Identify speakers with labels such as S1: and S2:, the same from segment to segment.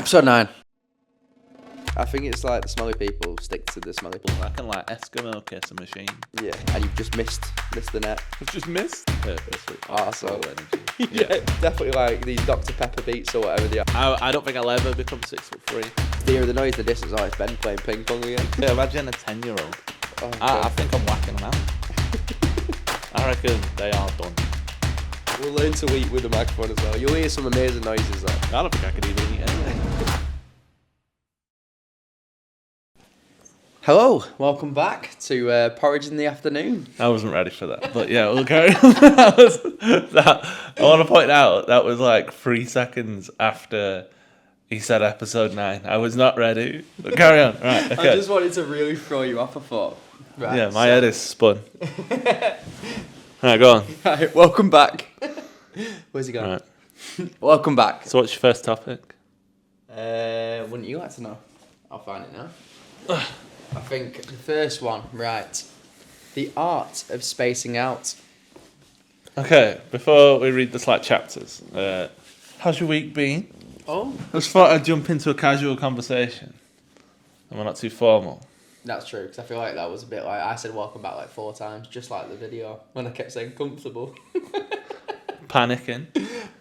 S1: Episode 9. I think it's like the smelly people stick to the smelly people.
S2: I can like Eskimo kiss a machine.
S1: Yeah, and you've just missed the net.
S2: I've just missed purposely.
S1: So
S2: energy.
S1: yeah, definitely like these Dr. Pepper beats or whatever they are.
S2: I don't think I'll ever become 6'3".
S1: Do you hear the noise? The distance. Oh, it's Ben playing ping pong again.
S2: Yeah, imagine a 10-year-old.
S1: Oh,
S2: I think I'm whacking them out. I reckon they are done.
S1: We'll learn to eat with the microphone as well. You'll hear some amazing noises though.
S2: I don't think I could even eat anything.
S1: Hello, welcome back to Porridge in the Afternoon.
S2: I wasn't ready for that, but yeah, we'll carry on. I want to point out that was like 3 seconds after he said episode 9. I was not ready, but carry on. Right, okay.
S1: I just wanted to really throw you off, I thought. Right,
S2: Yeah, my head is spun. Right, go on.
S1: Right, welcome back. Where's he going?
S2: Right.
S1: Welcome back.
S2: So what's your first topic?
S1: Wouldn't you like to know? I'll find it now. I think the first one, right. The art of spacing out.
S2: Okay, before we read the Slack chapters, how's your week been?
S1: Oh,
S2: I just thought I'd jump into a casual conversation, and we're not too formal.
S1: that's true, because I feel like that was a bit like, I said welcome back like 4 times, just like the video, when I kept saying comfortable.
S2: Panicking.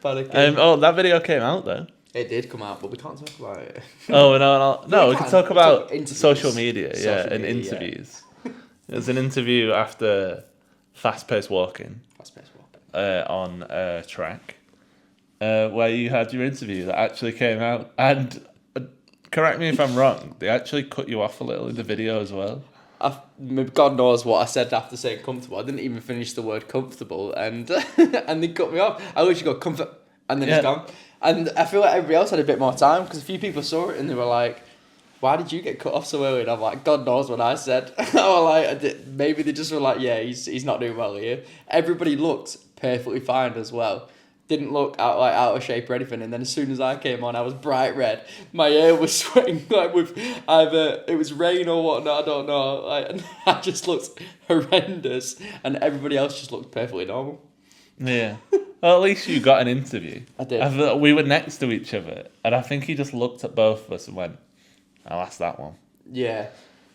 S1: Panicking.
S2: That video came out though.
S1: It did come out, but we can't talk about it.
S2: Oh no! We can talk about
S1: interviews.
S2: social media,
S1: Social
S2: and
S1: media,
S2: interviews. There's an interview after fast-paced walking
S1: Fast-paced walking.
S2: on a track, where you had your interview that actually came out. And correct me if I'm wrong, they actually cut you off a little in the video as well.
S1: God knows what I said after saying comfortable. I didn't even finish the word comfortable, and and they cut me off. I literally go comfort, and then it's gone. And I feel like everybody else had a bit more time because a few people saw it and they were like, "Why did you get cut off so early?" And I'm like, "God knows what I said." I was like, maybe they just were like, "Yeah, he's not doing well here." Everybody looked perfectly fine as well. Didn't look out of shape or anything. And then as soon as I came on, I was bright red. My hair was sweating like with either it was rain or whatnot. I don't know. Like, I just looked horrendous, and everybody else just looked perfectly normal.
S2: Yeah. Well, at least you got an interview.
S1: I did.
S2: We were next to each other, and I think he just looked at both of us and went, "I'll ask that one."
S1: Yeah.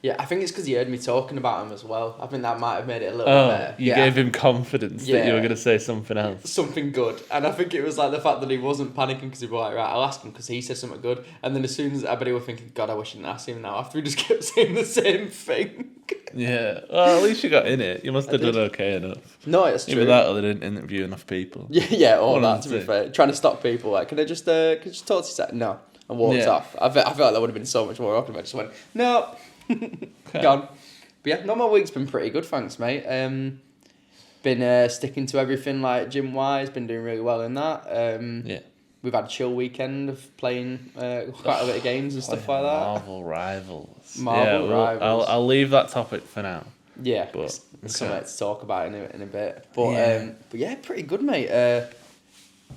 S1: Yeah, I think it's because he heard me talking about him as well. I think that might have made it a little
S2: Oh,
S1: bit better.
S2: you gave him confidence that you were going to say something else.
S1: Something good. And I think it was like the fact that he wasn't panicking because he was like, right, I'll ask him because he said something good. And then as soon as everybody were thinking, God, I wish I didn't ask him now, after he just kept saying the same thing.
S2: Yeah. Well, at least you got in it. You must have done okay enough.
S1: No, it's true.
S2: Either that or they didn't interview enough people.
S1: Yeah, all
S2: One
S1: that,
S2: of
S1: to
S2: the
S1: be
S2: two.
S1: fair. Trying to stop people, like, can I just talk to you? Sec? No. And walked
S2: Yeah.
S1: off. I feel like that would have been so much more awkward if I just went, no.
S2: Okay.
S1: Gone. But yeah, no, my week's been pretty good, thanks, mate. Been sticking to everything, like, gym-wise. Been doing really well in that.
S2: Yeah.
S1: We've had a chill weekend of playing quite a bit of games and stuff like that.
S2: Marvel Rivals.
S1: Marvel Rivals.
S2: I'll leave that topic for now.
S1: Yeah,
S2: But,
S1: there's
S2: okay.
S1: something to talk about in a bit. But yeah, pretty good, mate.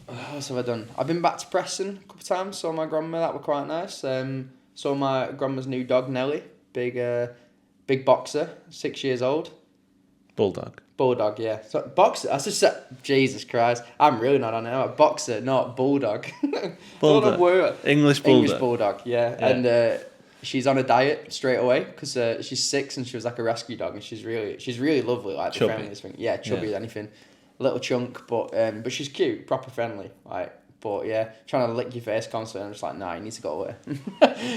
S1: What else have I done? I've been back to Preston a couple of times. Saw my grandma. That were quite nice. Saw my grandma's new dog Nelly. Big boxer, 6 years old.
S2: Bulldog.
S1: Bulldog, yeah. So boxer. I just said, Jesus Christ, I'm really not on it. I'm a boxer, not bulldog.
S2: Bulldog. English bulldog.
S1: English bulldog, yeah. And she's on a diet straight away because she's 6 and she was like a rescue dog, and she's really lovely, like
S2: Chubby.
S1: the friendliest thing. Yeah, chubby as anything. Little chunk, but she's cute, proper friendly, like. But yeah, trying to lick your face constantly. I'm just like, nah, you need to go away.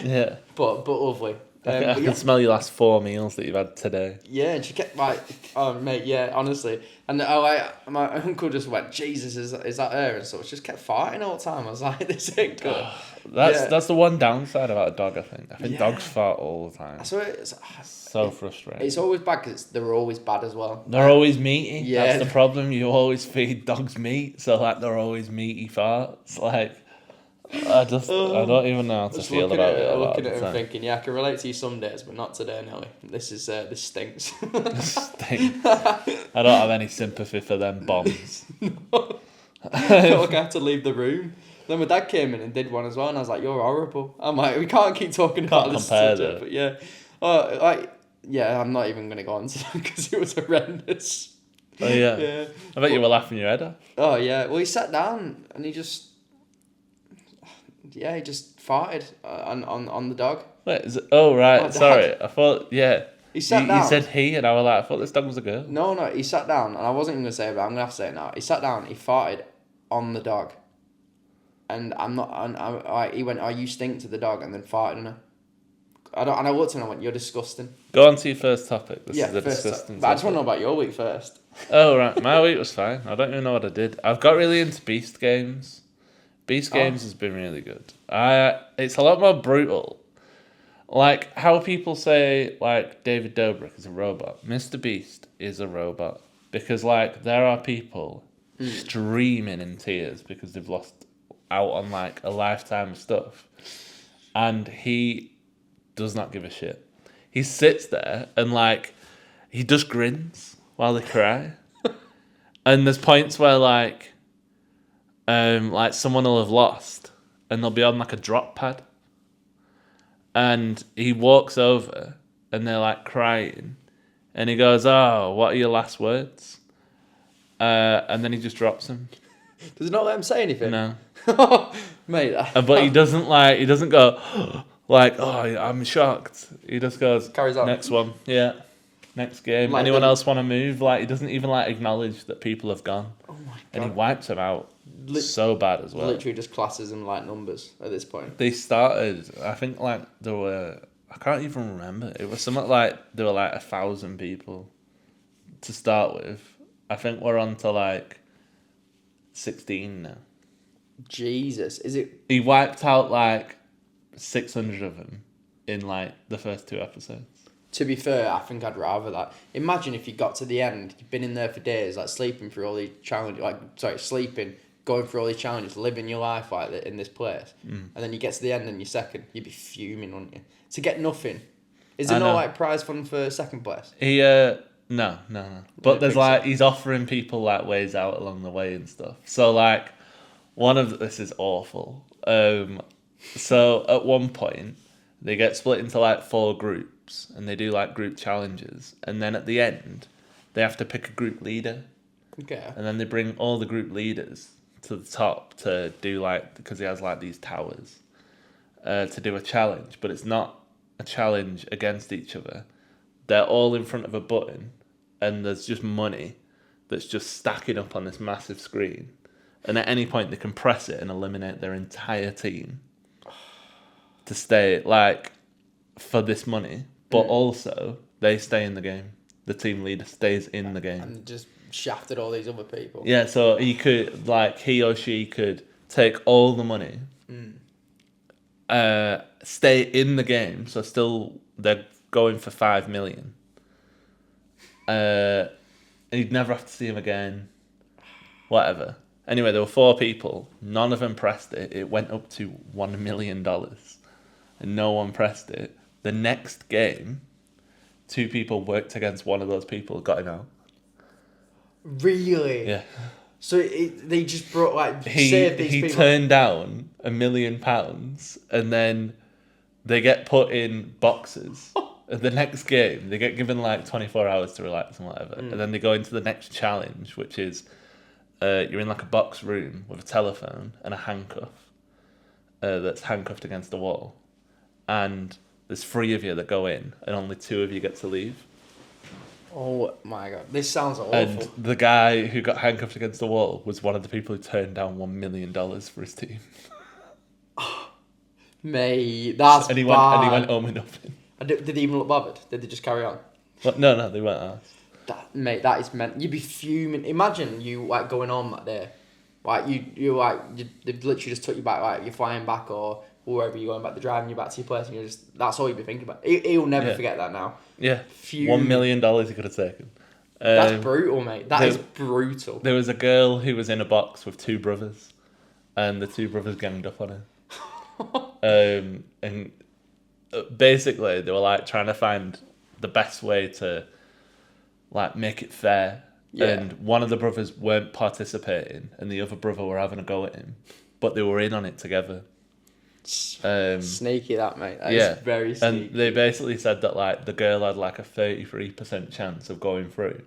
S2: Yeah.
S1: But lovely.
S2: I can smell your last 4 meals that you've had today.
S1: Yeah, and she kept like, oh mate, yeah, honestly. And my uncle just went, Jesus, is that her? And so she just kept farting all the time. I was like, this ain't good.
S2: That's the one downside about a dog, I think. I think
S1: Yeah.
S2: dogs fart all the time.
S1: So it's
S2: So frustrating.
S1: It's always bad because they're always bad as well.
S2: They're always meaty.
S1: Yeah.
S2: That's the problem. You always feed dogs meat, so like they're always meaty farts. Like I don't even know how to
S1: Just
S2: feel
S1: looking
S2: about
S1: at
S2: it.
S1: it,
S2: a lot
S1: looking
S2: of
S1: at
S2: the
S1: it and
S2: time.
S1: thinking, yeah, I can relate to you some days, but not today, Nelly. This stinks.
S2: Stinks. I don't have any sympathy for them bombs.
S1: I felt like I had to leave the room. Then my dad came in and did one as well, and I was like, "You're horrible." I'm like, we can't keep talking about this
S2: compare
S1: subject,
S2: though.
S1: but yeah, I'm not even gonna go on to that because it was horrendous.
S2: Oh yeah.
S1: Yeah.
S2: I bet you were laughing your head off.
S1: Oh yeah. Well, he sat down and he just yeah, he just farted on the dog.
S2: Wait, oh, right,
S1: Oh, Dad.
S2: sorry. I thought, yeah.
S1: He sat
S2: You
S1: down.
S2: said he, and I was like, I thought this dog was a girl.
S1: No, he sat down, and I wasn't even gonna say it, but I'm gonna have to say it now. He sat down, he farted on the dog, and he went, "Oh, you stink," to the dog, and then farted on her. And I looked at him and I went, "You're disgusting."
S2: Go on to your first topic. This is a
S1: first,
S2: disgusting
S1: but I just want to
S2: topic.
S1: know about your week first.
S2: Oh, right. My week was fine. I don't even know what I did. I've got really into Beast games. Beast games has been really good. It's a lot more brutal. Like how people say, like, David Dobrik is a robot. Mr. Beast is a robot. Because, like, there are people streaming in tears because they've lost out on, like, a lifetime of stuff. And he does not give a shit. He sits there and, like, he just grins while they cry. And there's points where, like someone will have lost and they'll be on, like, a drop pad. And he walks over and they're, like, crying. And he goes, "Oh, what are your last words?" And then he just drops them.
S1: Does it not let him say anything?
S2: No.
S1: Mate.
S2: But he doesn't go, like, "Oh, I'm shocked." He just goes,
S1: Carries on.
S2: "Next one." Yeah. Next game.
S1: Like
S2: Anyone
S1: the-
S2: else want to move? Like, he doesn't even, like, acknowledge that people have gone.
S1: Oh my god.
S2: And he wipes them out
S1: Lit-
S2: so bad as well.
S1: Literally just classes them like numbers at this point.
S2: They started, I think, like, there were, I can't even remember. It was something like, there were, like, 1,000 people to start with. I think we're on to, like, 16 now.
S1: Jesus. Is it...
S2: He wiped out, like, 600 of them in, like, the first 2 episodes.
S1: To be fair, I think I'd rather that. Imagine if you got to the end, you've been in there for days, like sleeping through all these challenges, sleeping, going through all these challenges, living your life like that in this place, and then you get to the end and you're second, you'd be fuming, wouldn't you? To get nothing. Is there
S2: I
S1: no
S2: know.
S1: like prize fund for second place?
S2: He, no. But there's,
S1: think so.
S2: like, he's offering people, like, ways out along the way and stuff. So, like, this is awful. So at one point, they get split into, like, 4 groups, and they do, like, group challenges. And then at the end, they have to pick a group leader.
S1: Okay.
S2: And then they bring all the group leaders to the top to do, like, because he has, like, these towers, to do a challenge. But it's not a challenge against each other. They're all in front of a button, and there's just money that's just stacking up on this massive screen. And at any point, they can press it and eliminate their entire team to stay, like, for this money. But also, they stay in the game. The team leader stays in the game.
S1: And just shafted all these other people.
S2: Yeah, so he could, like, he or she could take all the money, stay in the game, so still they're going for 5 million. And you'd never have to see him again. Whatever. Anyway, there were 4 people. None of them pressed it. It went up to $1 million. And no one pressed it. The next game, 2 people worked against one of those people, got him out.
S1: Really?
S2: Yeah.
S1: So they just brought, like,
S2: He
S1: saved these people.
S2: turned down £1 million, and then they get put in boxes. And the next game, they get given, like, 24 hours to relax and whatever. And then they go into the next challenge, which is you're in, like, a box room with a telephone and a handcuff that's handcuffed against the wall. And there's 3 of you that go in, and only 2 of you get to leave.
S1: Oh my god, this sounds awful.
S2: And the guy who got handcuffed against the wall was one of the people who turned down $1 million for his team.
S1: Mate, that's
S2: And he
S1: bad.
S2: went home with nothing.
S1: Did they even look bothered? Did they just carry on?
S2: But no, they weren't asked.
S1: That is meant. You'd be fuming. Imagine you, like, going on that day, like they've literally just took you back, like you're flying back or wherever you're going back, they're driving you back to your place, and that's all you'd be thinking about. He'll never forget that now.
S2: Yeah,
S1: Fuming.
S2: $1 million he could have taken.
S1: That's brutal, mate. That is brutal.
S2: There was a girl who was in a box with 2 brothers, and the 2 brothers ganged up on her. And basically, they were, like, trying to find the best way to, like, make it fair.
S1: Yeah.
S2: And one of the brothers weren't participating, and the other brother were having a go at him, but they were in on it together.
S1: Sneaky, that, mate. That is very sneaky.
S2: And they basically said that, like, the girl had, like, a 33% chance of going through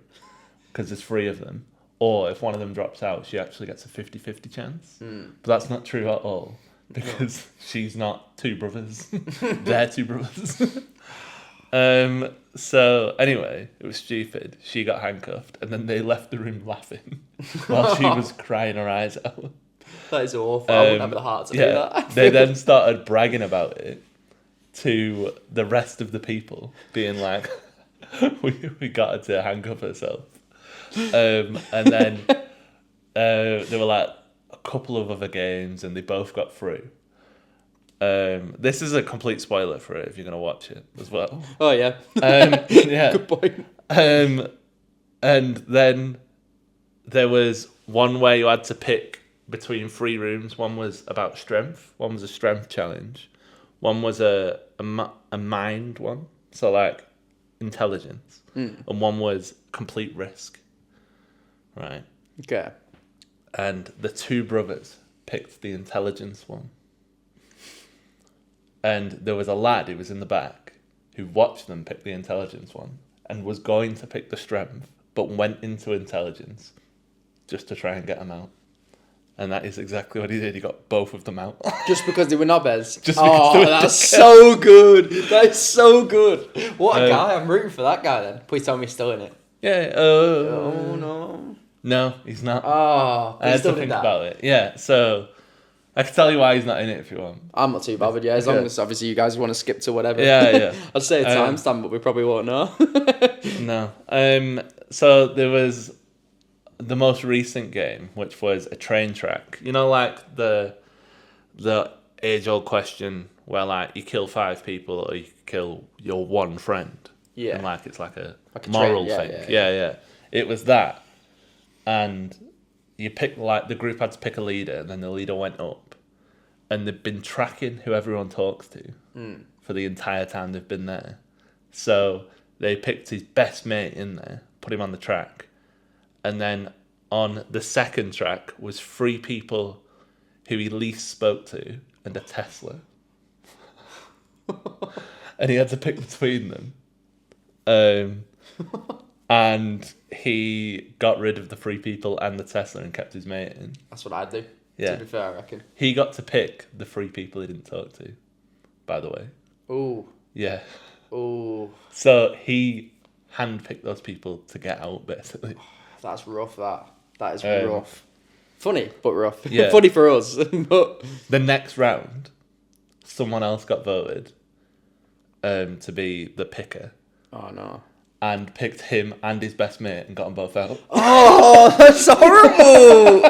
S2: because there's 3 of them, or if one of them drops out, she actually gets a 50-50 chance. But that's not true at all. because she's not two brothers. They're two brothers. So anyway, it was stupid. She got handcuffed, and then they left the room laughing while she was crying her eyes out.
S1: That is awful. I wouldn't have the heart to do that.
S2: They then started bragging about it to the rest of the people, being like, we got her to handcuff herself. And then there were like a couple of other games, and they both got through. This is a complete spoiler for it if you're going to watch it as well.
S1: Oh, yeah.
S2: Yeah.
S1: Good point.
S2: And then there was one where you had to pick between 3 rooms. One was about strength. One was a strength challenge. One was a mind one. So like intelligence. And one was complete risk. Right.
S1: Okay.
S2: And the 2 brothers picked the intelligence one. And there was a lad who was in the back who watched them pick the intelligence one and was going to pick the strength, but went into intelligence just to try and get them out. And that is exactly what he did. He got both of them out.
S1: Just because they were knobheads?
S2: Just because they were
S1: that's so good. That is so good. What a guy. I'm rooting for that guy then. Please tell me he's still in it.
S2: Yeah.
S1: Oh, no.
S2: No, he's not.
S1: Oh,
S2: I had to think about it. Yeah, so I can tell you why he's not in it if you want.
S1: I'm not too bothered, yeah. As long as obviously you guys want to skip to whatever.
S2: Yeah.
S1: I'd say a timestamp, but we probably won't know.
S2: No. So there was the most recent game, which was a train track. You know, like the age-old question where like you kill 5 people or you kill your one friend.
S1: Yeah.
S2: And like it's like a
S1: Like a
S2: moral
S1: train,
S2: thing.
S1: yeah.
S2: Yeah. It was that. And you pick, like, the group had to pick a leader, and then the leader went up. And they've been tracking who everyone talks to for the entire time they've been there. So they picked his best mate in there, put him on the track. And then on the second track was 3 people who he least spoke to and a Tesla. And he had to pick between them. And he got rid of the 3 people and the Tesla and kept his mate in.
S1: That's what I'd do.
S2: Yeah.
S1: To be fair, I reckon.
S2: He got to pick the 3 people he didn't talk to, by the way.
S1: Ooh.
S2: Yeah.
S1: Ooh.
S2: So he handpicked those people to get out, basically.
S1: That's rough, that is rough. Funny, but rough.
S2: Yeah.
S1: Funny for us, but...
S2: The next round, someone else got voted to be the picker.
S1: Oh, no.
S2: And picked him and his best mate and got them both out.
S1: Oh, that's horrible!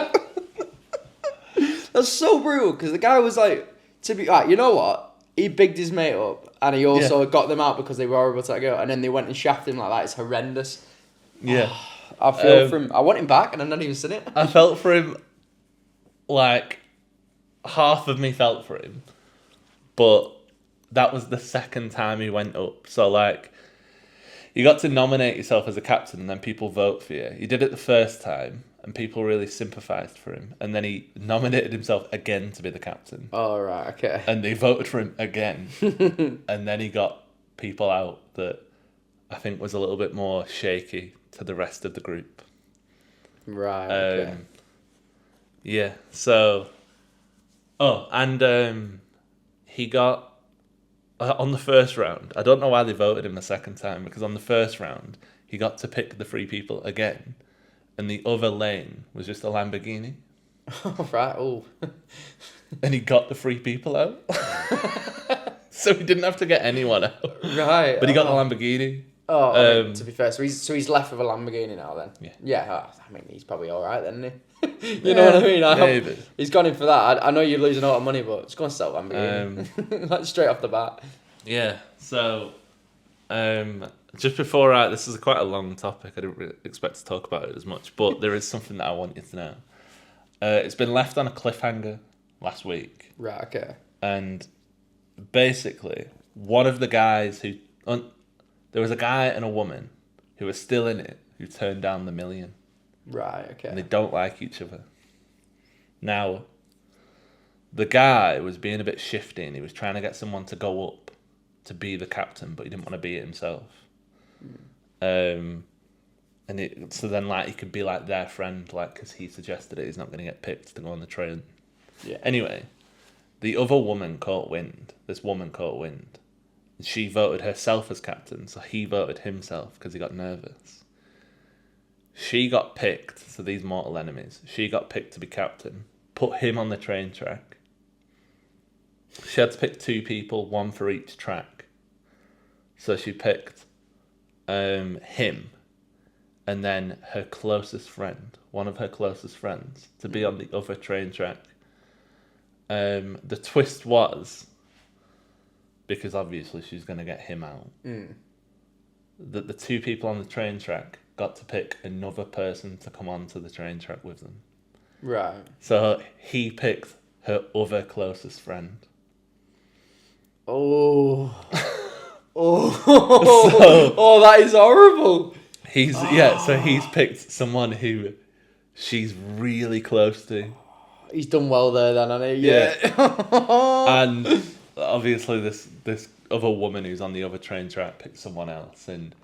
S1: That's so brutal, because the guy was like, you know what? He bigged his mate up, and he also got them out because they were horrible to let go, and then they went and shafted him like that. It's horrendous.
S2: Yeah.
S1: I feel for him. I want him back, and I'm not even seen it.
S2: I felt for him, like, half of me felt for him, but that was the second time he went up. So, like, you got to nominate yourself as a captain, and then people vote for you. He did it the first time, and people really sympathised for him. And then he nominated himself again to be the captain.
S1: Oh, right, okay.
S2: And they voted for him again. And then he got people out that I think was a little bit more shaky to the rest of the group.
S1: Right, okay.
S2: Yeah, so... Oh, and he got... on the first round, I don't know why they voted him the second time, because on the first round, he got to pick the 3 people again, and the other lane was just a Lamborghini.
S1: Oh, right, oh.
S2: And he got the 3 people out. So he didn't have to get anyone out.
S1: Right.
S2: But he got the Lamborghini.
S1: Oh, I mean, to be fair, so he's left with a Lamborghini now then?
S2: Yeah.
S1: Yeah, I mean, he's probably alright then, isn't he? You know what I mean?
S2: Maybe.
S1: He's gone in for that. I know you're losing a lot of money, but just go and sell Lamborghini. Like, straight off the bat.
S2: Yeah, so... just before this is quite a long topic. I didn't really expect to talk about it as much, but there is something that I want you to know. It's been left on a cliffhanger last week.
S1: Right, okay.
S2: And basically, one of the guys who... there was a guy and a woman who were still in it who turned down the $1 million.
S1: Right, okay.
S2: And they don't like each other. Now, the guy was being a bit shifty and he was trying to get someone to go up to be the captain, but he didn't want to be it himself. So then, like, he could be like their friend, like, because he suggested it. He's not going to get picked to go on the train.
S1: Yeah.
S2: Anyway, The other woman caught wind. This woman caught wind. She voted herself as captain, so he voted himself because he got nervous. She got picked, so these mortal enemies, she got picked to be captain, put him on the train track. She had to pick 2 people, 1 for each track. So she picked him and then her closest friend, one of her closest friends, to be on the other train track. The twist was, because obviously she's going to get him out, that the 2 people on the train track got to pick another person to come onto the train track with them.
S1: Right.
S2: So he picked her other closest friend.
S1: Oh. Oh, that is horrible.
S2: So he's picked someone who she's really close to.
S1: He's done well there then, hasn't he? Yeah.
S2: And obviously this other woman who's on the other train track picked someone else, and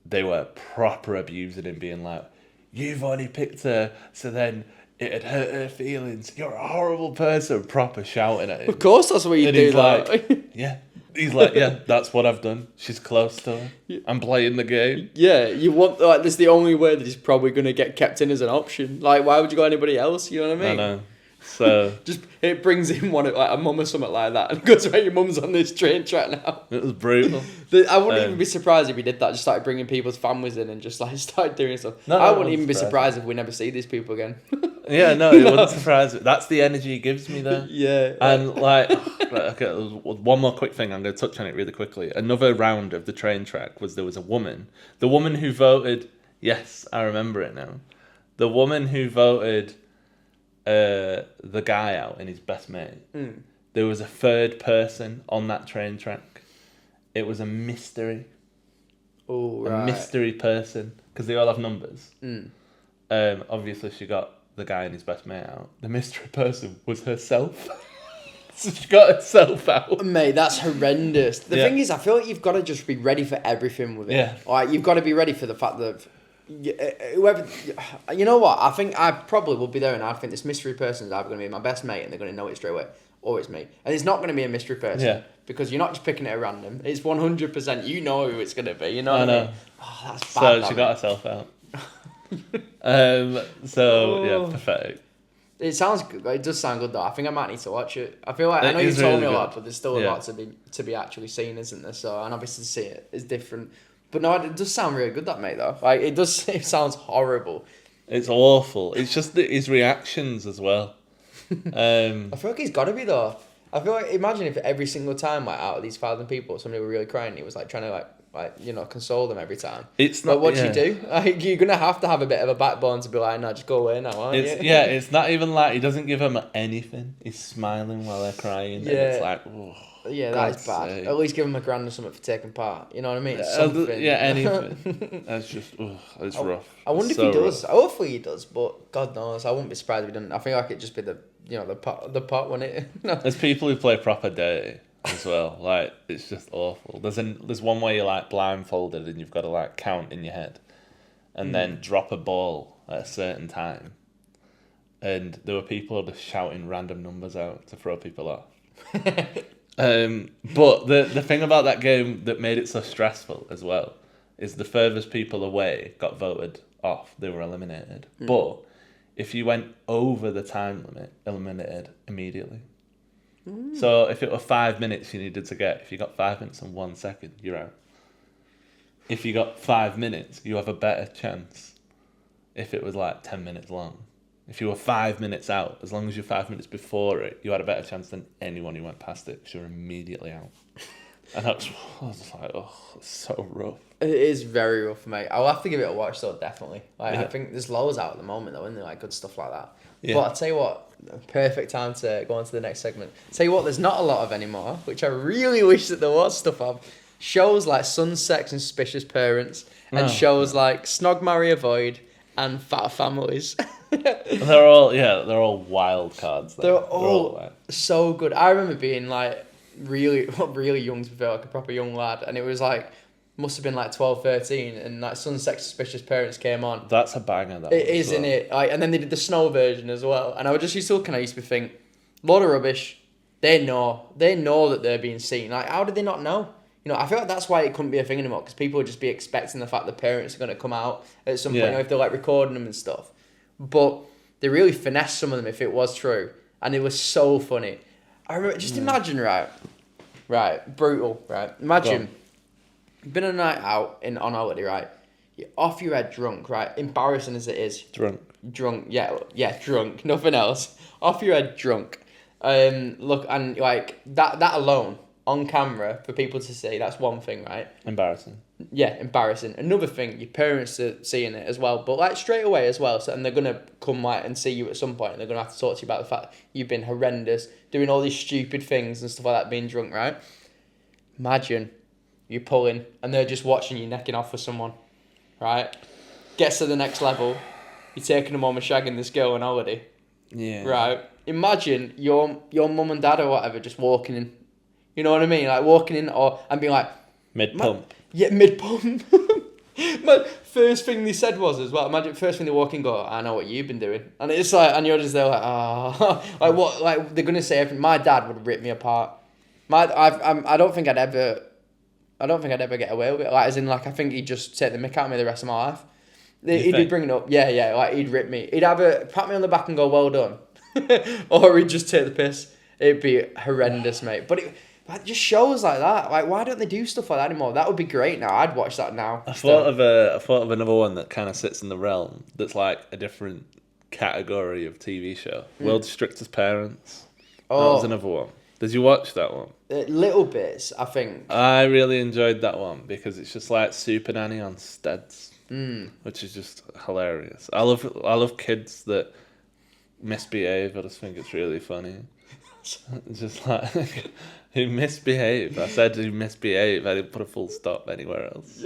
S2: they were proper abusing him, being like, "You've only picked her, so then it'd hurt her feelings. You're a horrible person," proper shouting at him.
S1: Of course that's what you
S2: And
S1: do.
S2: he's like, yeah. He's like, yeah, that's what I've done. She's close to her. I'm playing the game.
S1: Yeah, you want, like, this is the only way that he's probably going to get kept in as an option. Like, why would you go anybody else? You know what I mean?
S2: I know. So
S1: just, it brings in one, like, a mum or something like that, and goes, right, your mum's on this train track now.
S2: it was brutal.
S1: I wouldn't even be surprised if he did that, just started bringing people's families in and just, like, started doing stuff.
S2: No,
S1: I wouldn't even be surprised if we never see these people again.
S2: Yeah, no, it wouldn't surprise me. That's the energy he gives me there.
S1: Yeah.
S2: And like, okay, one more quick thing. I'm going to touch on it really quickly. Another round of the train track was there was a woman. The woman who voted, yes, I remember it now. The woman who voted the guy out and his best mate. There was a third person on that train track. It was a mystery.
S1: Oh, right.
S2: A mystery person, because they all have numbers. Obviously, she got the guy and his best mate out. The mystery person was herself. So she got herself out.
S1: Mate, that's horrendous. The thing is, I feel like you've got to just be ready for everything with it.
S2: Yeah.
S1: Like, you've got to be ready for the fact that whoever, you know what? I think I probably will be there, and I think this mystery person is either going to be my best mate, and they're going to know it straight away, or it's me. And it's not going to be a mystery person because you're not just picking it at random. It's 100%. You know who it's going to be. You know what I mean? Oh, that's bad.
S2: So she got herself out. Pathetic.
S1: It sounds good. It does sound good though. I think I might need to watch it. I feel like I know you
S2: is
S1: told
S2: really
S1: me a
S2: good.
S1: lot, but there's still a lot to be actually seen, isn't there? So, and obviously to see it is different. But no, it does sound really good, that mate though. Like it does. It sounds horrible.
S2: It's awful. It's just his reactions as well.
S1: I feel like he's got to be though. I feel like imagine if every single time, like out of these 1,000 people, somebody were really crying. He was like trying to like console them every time.
S2: It's not.
S1: But what you do? Like, you're gonna have a bit of a backbone to be like, no, just go away now, aren't you?
S2: It's not even like he doesn't give them anything. He's smiling while they're crying. Yeah. And it's like, oh,
S1: yeah, that is bad.
S2: sake.
S1: At least give him a grand or something for taking part. You know what I mean?
S2: Anything. That's just, it's rough.
S1: I wonder if he does. Hopefully he does, but God knows. I wouldn't be surprised if he didn't. I think like it'd just be the pot when it.
S2: There's people who play proper dirty as well. Like, it's just awful. There's one where you're like blindfolded and you've got to like count in your head, and then drop a ball at a certain time. And there were people just shouting random numbers out to throw people off. But the thing about that game that made it so stressful as well is the furthest people away got voted off. They were eliminated. But if you went over the time limit, eliminated immediately. So if it were 5 minutes you needed to get, if you got 5 minutes and 1 second, you're out. If you got 5 minutes, you have a better chance if it was like 10 minutes long. If you were 5 minutes out, as long as you're 5 minutes before it, you had a better chance than anyone who went past it because you're immediately out. And I was like, oh, it's so rough.
S1: It is very rough, mate. I'll have to give it a watch though, definitely. Like I think there's loads out at the moment though, isn't there? Like good stuff like that. Yeah. But I'll tell you what, perfect time to go on to the next segment. Tell you what, there's not a lot of anymore, which I really wish that there was stuff of. Shows like Sun, Sex and Suspicious Parents, and shows like Snog, Marry, Avoid, and Fat Families.
S2: They're all wild cards.
S1: They're all so good. I remember being like really young to be fair, like a proper young lad, and it was like must have been like 12, 13, and like Sun, Sex, Suspicious Parents came on.
S2: That's a banger.
S1: It is, isn't it? Like, and then they did the snow version as well, and I would just used to look and I used to think, Load of rubbish. They know that they're being seen. Like, how did they not know? You know, I feel like that's why it couldn't be a thing anymore, because people would just be expecting the fact the parents are going to come out at some point, you know, if they're like recording them and stuff. But they really finessed some of them if it was true, and it was so funny. I remember, just imagine, right, brutal, right. Imagine, you've been a night out on holiday, right. You're off your head drunk, right. Embarrassing as it is. Drunk, yeah, drunk. Nothing else. Off your head drunk. Look, and like that alone on camera for people to see, that's one thing, right?
S2: Embarrassing.
S1: Yeah, embarrassing. Another thing, your parents are seeing it as well, but like straight away as well. So, and they're gonna come like and see you at some point, and they're gonna have to talk to you about the fact you've been horrendous, doing all these stupid things and stuff like that, being drunk, right? Imagine you pulling and they're just watching you necking off with someone, right? Gets to the next level, you're taking them home and shagging this girl on holiday.
S2: Yeah.
S1: Right. Imagine your mum and dad or whatever just walking in. You know what I mean? Like walking in and being like
S2: mid pump.
S1: Yeah, mid pump. First thing they said was as well. Imagine first thing they walk in, and go, I know what you've been doing, and it's like, and you're just there like, like what? Like they're gonna say everything. My dad would rip me apart. I don't think I'd ever get away with it. Like as in like I think he'd just take the mick out of me the rest of my life. He'd be bringing up, yeah, like he'd rip me. He'd either pat me on the back and go, well done, or he'd just take the piss. It'd be horrendous, mate. But it just shows like that. Like, why don't they do stuff like that anymore? That would be great now. I'd watch that now.
S2: I thought of another one that kind of sits in the realm that's like a different category of TV show. World's Strictest Parents. That was another one. Did you watch that one?
S1: Little bits, I think.
S2: I really enjoyed that one because it's just like Super Nanny on steads. Which is just hilarious. I love kids that misbehave. I just think it's really funny. It's just like who misbehave. I said who misbehave. I didn't put a full stop anywhere else.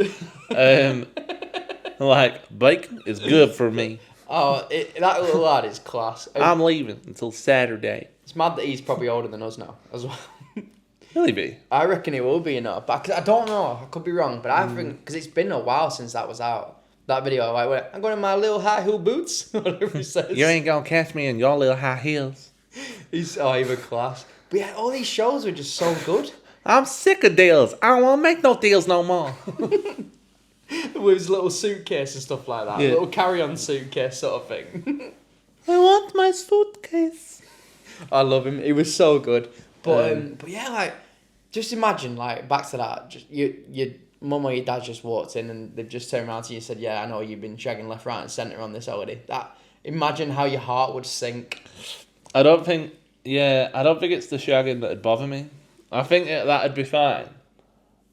S2: Like bacon is good for me.
S1: Oh, that little lad is class.
S2: I'm leaving until Saturday.
S1: It's mad that he's probably older than us now as well.
S2: Will he be?
S1: I reckon he will be, you know. But I don't know. I could be wrong. But I think because it's been a while since that was out. That video, like, I'm going in my little high heel boots, whatever he says.
S2: You ain't gonna catch me in your little high heels.
S1: He's even class. But yeah, all these shows were just so good.
S2: I'm sick of deals. I don't want to make no deals no more.
S1: With his little suitcase and stuff like that. Yeah. Little carry-on suitcase sort of thing.
S2: I want my suitcase.
S1: I love him. He was so good. But yeah, like, just imagine, like, back to that. Just you mum or your dad just walked in and they've just turned around to you and said, yeah, I know you've been shagging left, right and centre on this holiday. Imagine how your heart would sink.
S2: I don't think it's the shagging that'd bother me. I think that'd be fine.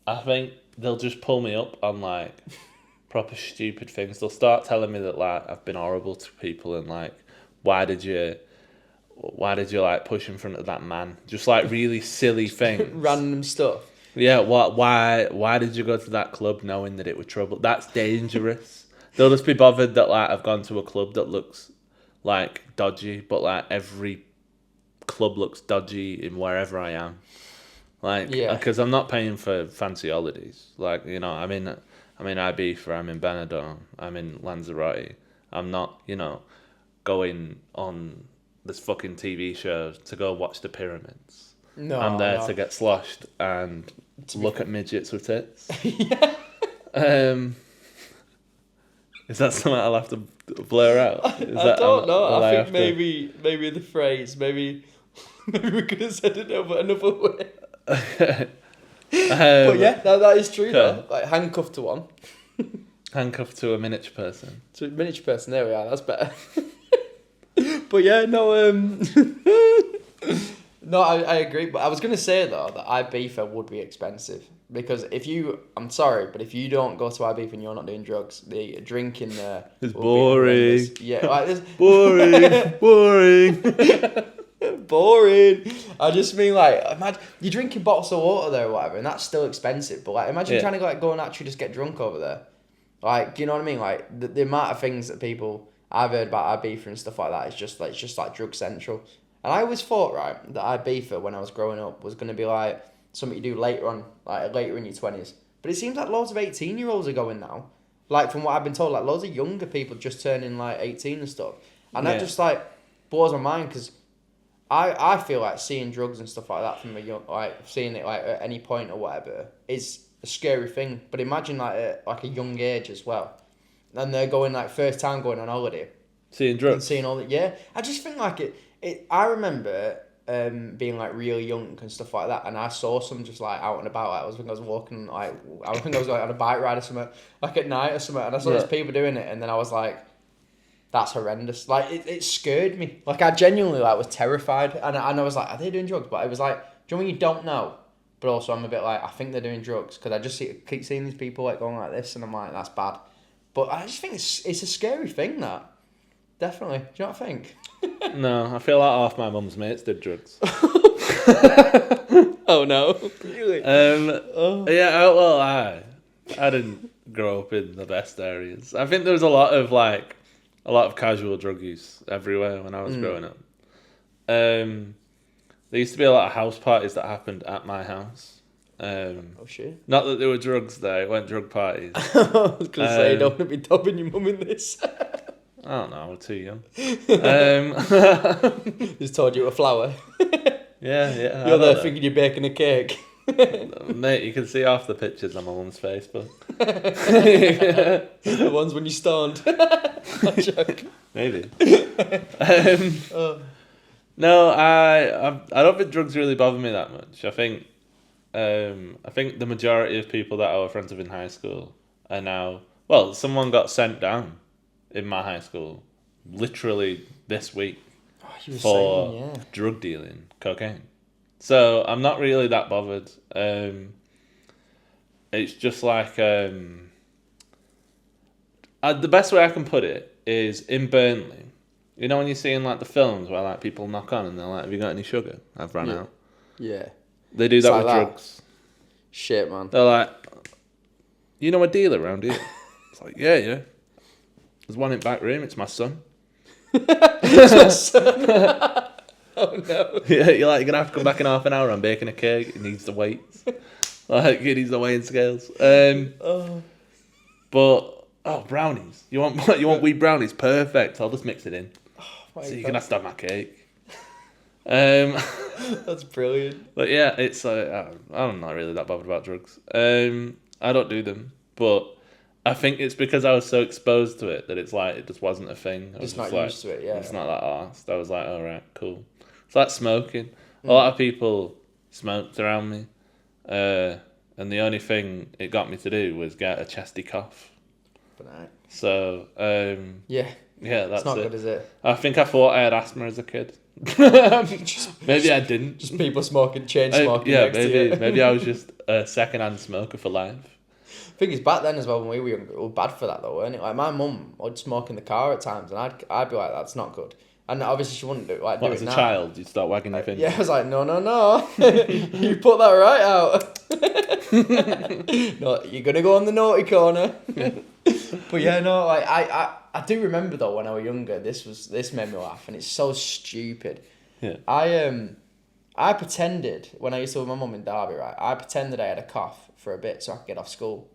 S2: I think they'll just pull me up on like proper stupid things. They'll start telling me that like I've been horrible to people and like why did you like push in front of that man? Just like really silly things.
S1: Random stuff.
S2: Yeah, why did you go to that club knowing that it was trouble? That's dangerous. They'll just be bothered that like I've gone to a club that looks like dodgy, but like every club looks dodgy in wherever I am. Like, because I'm not paying for fancy holidays. Like, you know, I'm in Ibiza, I'm in Benidorm, I'm in Lanzarote. I'm not, you know, going on this fucking TV show to go watch the pyramids. No, I'm there to get sloshed and look at midgets with tits.
S1: Yeah.
S2: Is that something I'll have to blur out?
S1: I don't know. I think maybe the phrase, maybe we could have said it another way. But yeah, that is true though. Like handcuffed to one.
S2: Handcuffed to a miniature person.
S1: To a miniature person, there we are, that's better. But yeah, no, no, I agree. But I was going to say though that Ibiza would be expensive. Because I'm sorry, but if you don't go to Ibiza and you're not doing drugs, the drinking there
S2: it's boring.
S1: Yeah, like this.
S2: Boring.
S1: Boring. I just mean like, imagine you're drinking bottles of water there or whatever, and that's still expensive. But like, imagine trying to like go and actually just get drunk over there. Like, do you know what I mean? Like the amount of things that I've heard about Ibiza and stuff like that is just like drug central. And I always thought that Ibiza when I was growing up was gonna be like something you do later on, like later in your 20s. But it seems like loads of 18-year-olds are going now. Like from what I've been told, like loads of younger people just turning like 18 and stuff. And that just like blows my mind because I feel like seeing drugs and stuff like that from a young, like seeing it like at any point or whatever is a scary thing. But imagine like at like a young age as well, and they're going like first time going on holiday
S2: Seeing
S1: and
S2: drugs.
S1: seeing all that. Yeah, I just think like it. I remember being like really young and stuff like that, and I saw some just like out and about. Like, I was walking like I think I was like on a bike ride or something, like at night or something, and I saw these people doing it, and then I was like, that's horrendous. Like it scared me. Like I genuinely like was terrified, and I was like, are they doing drugs? But it was like, do you know when you don't know? But also I'm a bit like, I think they're doing drugs because I just keep seeing these people like going like this, and I'm like, that's bad. But I just think it's a scary thing that. Definitely. Do you not think?
S2: No, I feel like half my mum's mates did drugs.
S1: Oh no. Really?
S2: Yeah, I didn't grow up in the best areas. I think there was a lot of casual drug use everywhere when I was growing up. There used to be a lot of house parties that happened at my house.
S1: Oh shit.
S2: Not that there were drugs there, it weren't drug parties.
S1: I was gonna say, you don't want to be dobbing your mum in this.
S2: I don't know, we're too young.
S1: Just told you a flower.
S2: Yeah.
S1: You're there thinking you're baking a cake.
S2: Mate, you can see half the pictures on my mum's Facebook.
S1: The ones when you stoned. I'm joking.
S2: Maybe. No, I don't think drugs really bother me that much. I think the majority of people that I were friends with in high school are now. Well, someone got sent down in my high school, literally this week, for drug dealing, cocaine. So I'm not really that bothered. It's just like the best way I can put it is in Burnley. You know when you're seeing like the films where like people knock on and they're like, "Have you got any sugar? I've run out."
S1: Yeah.
S2: They do that with drugs.
S1: Shit, man.
S2: They're like, "You know a dealer around here?" It's like, yeah. There's one in back room. It's my son.
S1: Oh no.
S2: Yeah, you're gonna have to come back in half an hour. I'm baking a cake. It needs the weights. It needs the weighing scales. But brownies. You want wheat brownies? Perfect. I'll just mix it in. So you can have to have my cake.
S1: That's brilliant.
S2: But yeah, it's I'm not really that bothered about drugs. I don't do them, but I think it's because I was so exposed to it that it's like it just wasn't a thing.
S1: Just not used to it, yeah.
S2: It's not that arsed. I was like, all right, cool. It's like smoking. A lot of people smoked around me, and the only thing it got me to do was get a chesty cough. So
S1: yeah,
S2: that's
S1: it's not good, is it?
S2: I think I thought I had asthma as a kid. Maybe I didn't.
S1: Just people smoking, chain smoking.
S2: Maybe I was just a second-hand smoker for life.
S1: I think it's back then as well when we were younger. We were bad for that though, weren't it? Like my mum would smoke in the car at times, and I'd be like, that's not good. And obviously she wouldn't do it. Like,
S2: as a child, you'd start wagging your finger.
S1: Yeah, I was like, no, you put that right out. No, you're gonna go on the naughty corner. But yeah, no, like I do remember though when I was younger, this made me laugh, and it's so stupid.
S2: Yeah.
S1: I pretended when I used to live with my mum in Derby, right? I pretended I had a cough for a bit so I could get off school,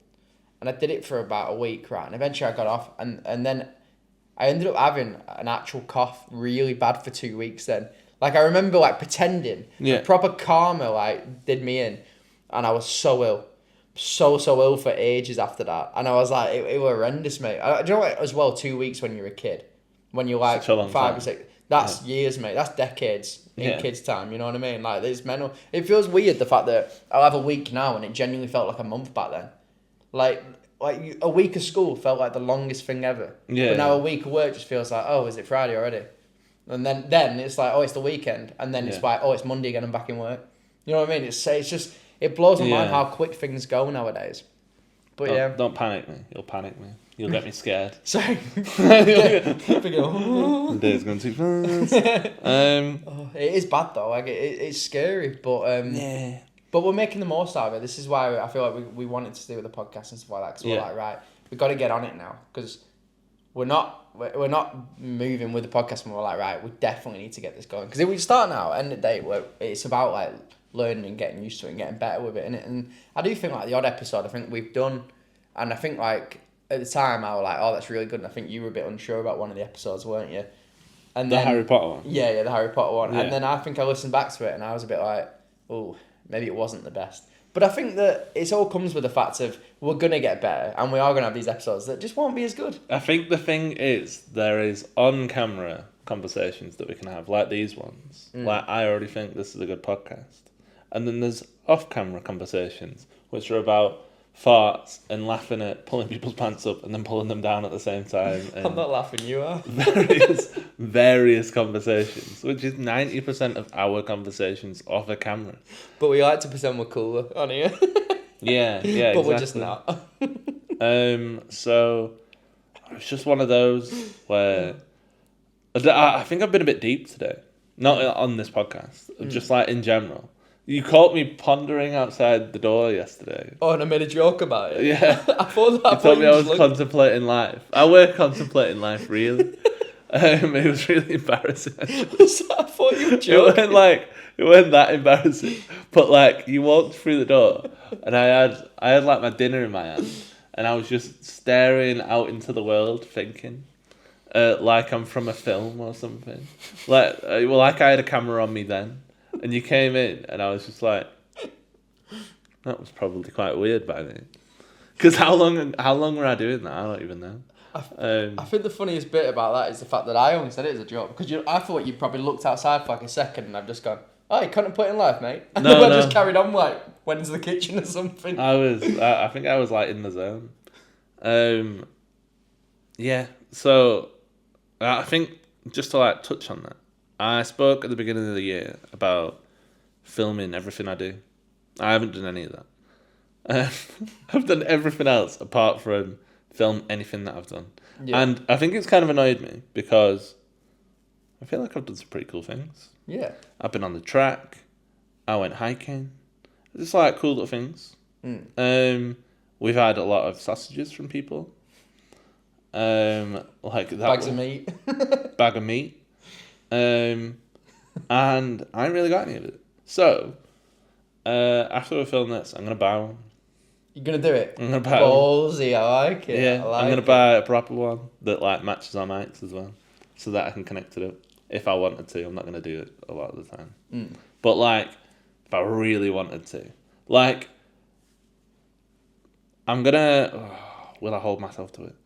S1: and I did it for about a week, right? And eventually I got off, and then I ended up having an actual cough really bad for 2 weeks. Then, like I remember like pretending, the proper karma like did me in, and I was so ill. So ill for ages after that, and I was like, it was horrendous, mate. Do you know what? As well, 2 weeks when you're a kid, when you're like 5 or 6, that's years, mate. That's decades in kids' time. You know what I mean? Like it's mental. It feels weird the fact that I'll have a week now, and it genuinely felt like a month back then. Like a week of school felt like the longest thing ever.
S2: Yeah.
S1: But now a week of work just feels like, oh, is it Friday already? And then it's like, oh, it's the weekend, and then it's like, oh, it's Monday again. I'm back in work. You know what I mean? It's just. It blows my mind how quick things go nowadays. But
S2: Don't panic me. You'll panic me. You'll get me scared.
S1: Sorry. The
S2: day's going too fast.
S1: It is bad though. Like it's scary, but but we're making the most out of it. This is why I feel like we wanted to do the podcast and stuff like that. Because we're like, right, we got to get on it now because we're not moving with the podcast. And we're like, right, we definitely need to get this going because if we start now, end of the day, it's about like learning and getting used to it and getting better with it, innit? And I do think like the odd episode I think we've done, and I think like at the time I was like, oh, that's really good, and I think you were a bit unsure about one of the episodes, weren't you? And
S2: The
S1: then,
S2: Harry Potter one.
S1: Yeah, the Harry Potter one.
S2: Yeah.
S1: And then I think I listened back to it and I was a bit like, oh, maybe it wasn't the best. But I think that it all comes with the fact of we're going to get better and we are going to have these episodes that just won't be as good.
S2: I think the thing is, there is on-camera conversations that we can have, like these ones. Like, I already think this is a good podcast. And then there's off-camera conversations, which are about farts and laughing at pulling people's pants up and then pulling them down at the same time. And
S1: I'm not laughing, you are.
S2: various conversations, which is 90% of our conversations off a camera.
S1: But we like to pretend we're cooler on here.
S2: Yeah,
S1: But
S2: exactly.
S1: we're just not.
S2: So it's just one of those where I think I've been a bit deep today. Not on this podcast, just like in general. You caught me pondering outside the door yesterday.
S1: Oh, and I made a joke about it.
S2: Yeah.
S1: I thought that.
S2: You told me I was contemplating life. I were contemplating life, really. It was really embarrassing. Actually.
S1: I thought you were joking.
S2: It wasn't that embarrassing. But like, you walked through the door, and I had like my dinner in my hand, and I was just staring out into the world, thinking, like I'm from a film or something. Like I had a camera on me then, and you came in, and I was just like, that was probably quite weird by me. Because how long were I doing that? I don't even know.
S1: I think the funniest bit about that is the fact that I only said it as a joke because I thought you probably looked outside for like a second and I've just gone, oh, you contemplating life, mate. And
S2: No,
S1: then I
S2: no.
S1: just carried on like went into the kitchen or something.
S2: I think I was like in the zone. Yeah. So I think just to like touch on that, I spoke at the beginning of the year about filming everything I do. I haven't done any of that. I've done everything else apart from film anything that I've done.
S1: Yeah.
S2: And I think it's kind of annoyed me because I feel like I've done some pretty cool things.
S1: Yeah.
S2: I've been on the track. I went hiking. It's like cool little things. We've had a lot of sausages from people. Like that
S1: Bags
S2: one.
S1: of meat.
S2: Bag of meat. And I ain't really got any of it. So, after we film this, I'm going to buy one.
S1: You're going to do it?
S2: I'm going to buy one.
S1: Ballsy, I like it.
S2: Yeah,
S1: I like
S2: I'm going
S1: it.
S2: to buy a proper one that like matches our mics as well. So that I can connect it up. If I wanted to, I'm not going to do it a lot of the time. But like, if I really wanted to. Like, I'm going to... will I hold myself to it?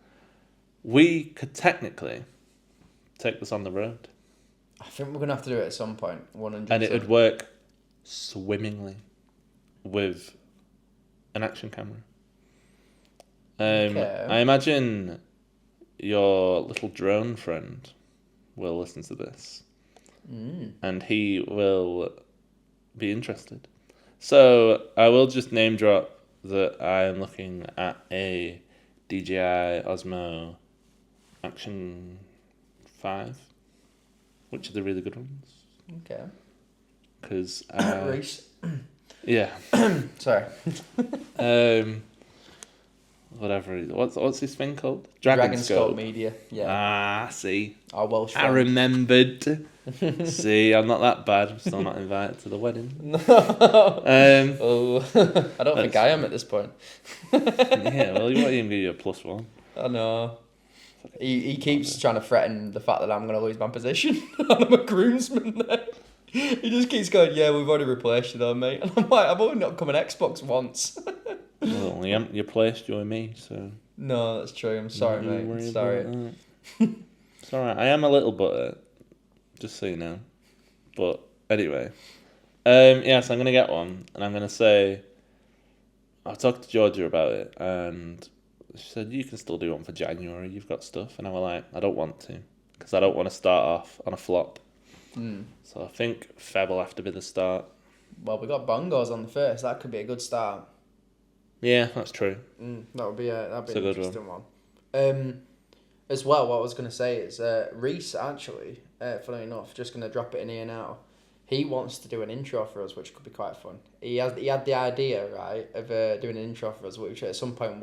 S2: We could technically take this on the road.
S1: I think we're going to have to do it at some point. 100%.
S2: And it would work swimmingly with an action camera.
S1: Okay.
S2: I imagine your little drone friend will listen to this. And he will be interested. So I will just name drop that I am looking at a DJI Osmo Action 5, which are the really good ones.
S1: Okay.
S2: Because
S1: Reese.
S2: yeah,
S1: Sorry.
S2: whatever. What's this thing called?
S1: Dragonscope Media. Yeah.
S2: See,
S1: Our Welsh
S2: I
S1: friend.
S2: remembered. See, I'm not that bad. I'm still not invited to the wedding.
S1: Oh, I don't think I am at this point.
S2: Yeah, well, you might even give you a +1.
S1: I know. He keeps trying to threaten the fact that I'm going to lose my position. I'm a groomsman there. He just keeps going, yeah, we've already replaced you though, mate. And I'm like, I've only not come an Xbox once.
S2: Well, you placed you and me, so.
S1: No, that's true. I'm sorry,
S2: don't worry
S1: mate. Sorry.
S2: about that. It's alright. I am a little butthurt, just so you know. But anyway, yes, I'm gonna get one, and I'm gonna say. I talked to Georgia about it, and she said you can still do one for January. You've got stuff, and I was like, I don't want to, because I don't want to start off on a flop. So I think Feb will have to be the start.
S1: Well, we got bongos on the first. That could be a good start.
S2: Yeah, that's true.
S1: That would be that'd be
S2: It's a
S1: an
S2: good
S1: interesting one. As well, what I was going to say is Reese, actually, funny enough, just going to drop it in here now. He wants to do an intro for us, which could be quite fun. He had the idea, right, of doing an intro for us, which at some point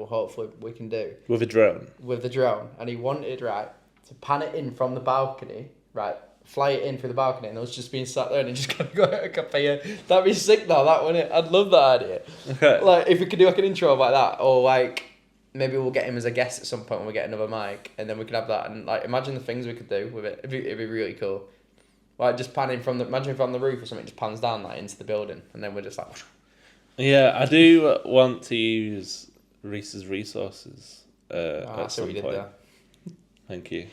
S1: we can do.
S2: With a drone.
S1: With the drone. And he wanted, right, to pan it in from the balcony, right, fly it in through the balcony, and us just being sat there and just going to go out a cafe. That'd be sick though, that wouldn't it? I'd love that idea.
S2: Okay.
S1: Like, if we could do like an intro like that, or like, maybe we'll get him as a guest at some point when we get another mic, and then we could have that. And like, imagine the things we could do with it. It'd be really cool. Like just panning imagine from the roof or something, just pans down like into the building, and then we're just like.
S2: Yeah, I do want to use Reese's resources at some point. There. Thank you.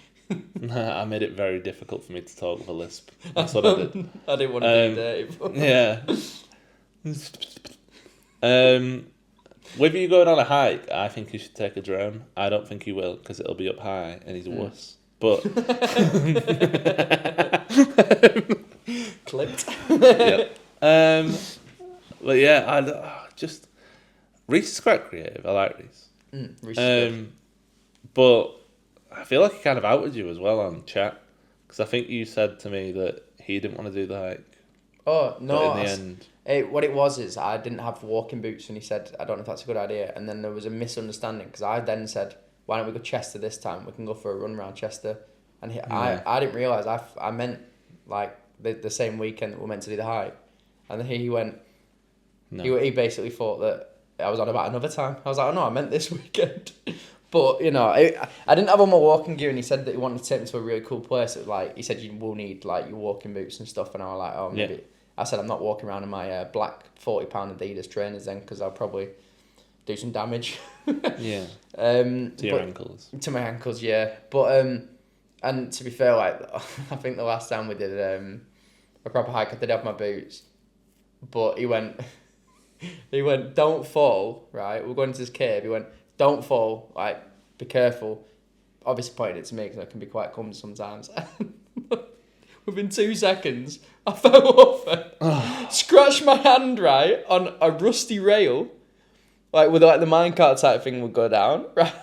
S2: I made it very difficult for me to talk with a lisp. That's what I did.
S1: I didn't want to be dirty.
S2: Yeah. With you going on a hike, I think you should take a drone. I don't think you will, because it'll be up high and he's a wuss. But
S1: clipped.
S2: Yeah. But yeah, Reese is quite creative. I like Reese.
S1: Reese is good.
S2: But I feel like he kind of outed you as well on chat, because I think you said to me that he didn't want to do the hike.
S1: Oh no!
S2: But in the end,
S1: what it was is I didn't have walking boots, and he said, "I don't know if that's a good idea." And then there was a misunderstanding because I then said, "Why don't we go Chester this time? We can go for a run around Chester." And I didn't realise I meant like the same weekend that we were meant to do the hike, and then he went. No. He basically thought that I was on about another time. I was like, "Oh no, I meant this weekend." But you know, I didn't have all my walking gear, and he said that he wanted to take me to a really cool place. That, like he said, you will need like your walking boots and stuff, and I was like, "Oh, maybe." Yeah. I said, "I'm not walking around in my black 40-pound Adidas trainers then, because I'll probably do some damage."
S2: Yeah. To your ankles.
S1: To my ankles, yeah. But and to be fair, like I think the last time we did a proper hike, I did have my boots, but he went, "Don't fall, right? We're going to this cave." He went, "Don't fall, like be careful." Obviously pointed it to me because I can be quite clumsy sometimes. Within 2 seconds, I fell over, scratched my hand right on a rusty rail, like with like the minecart type thing would go down, right?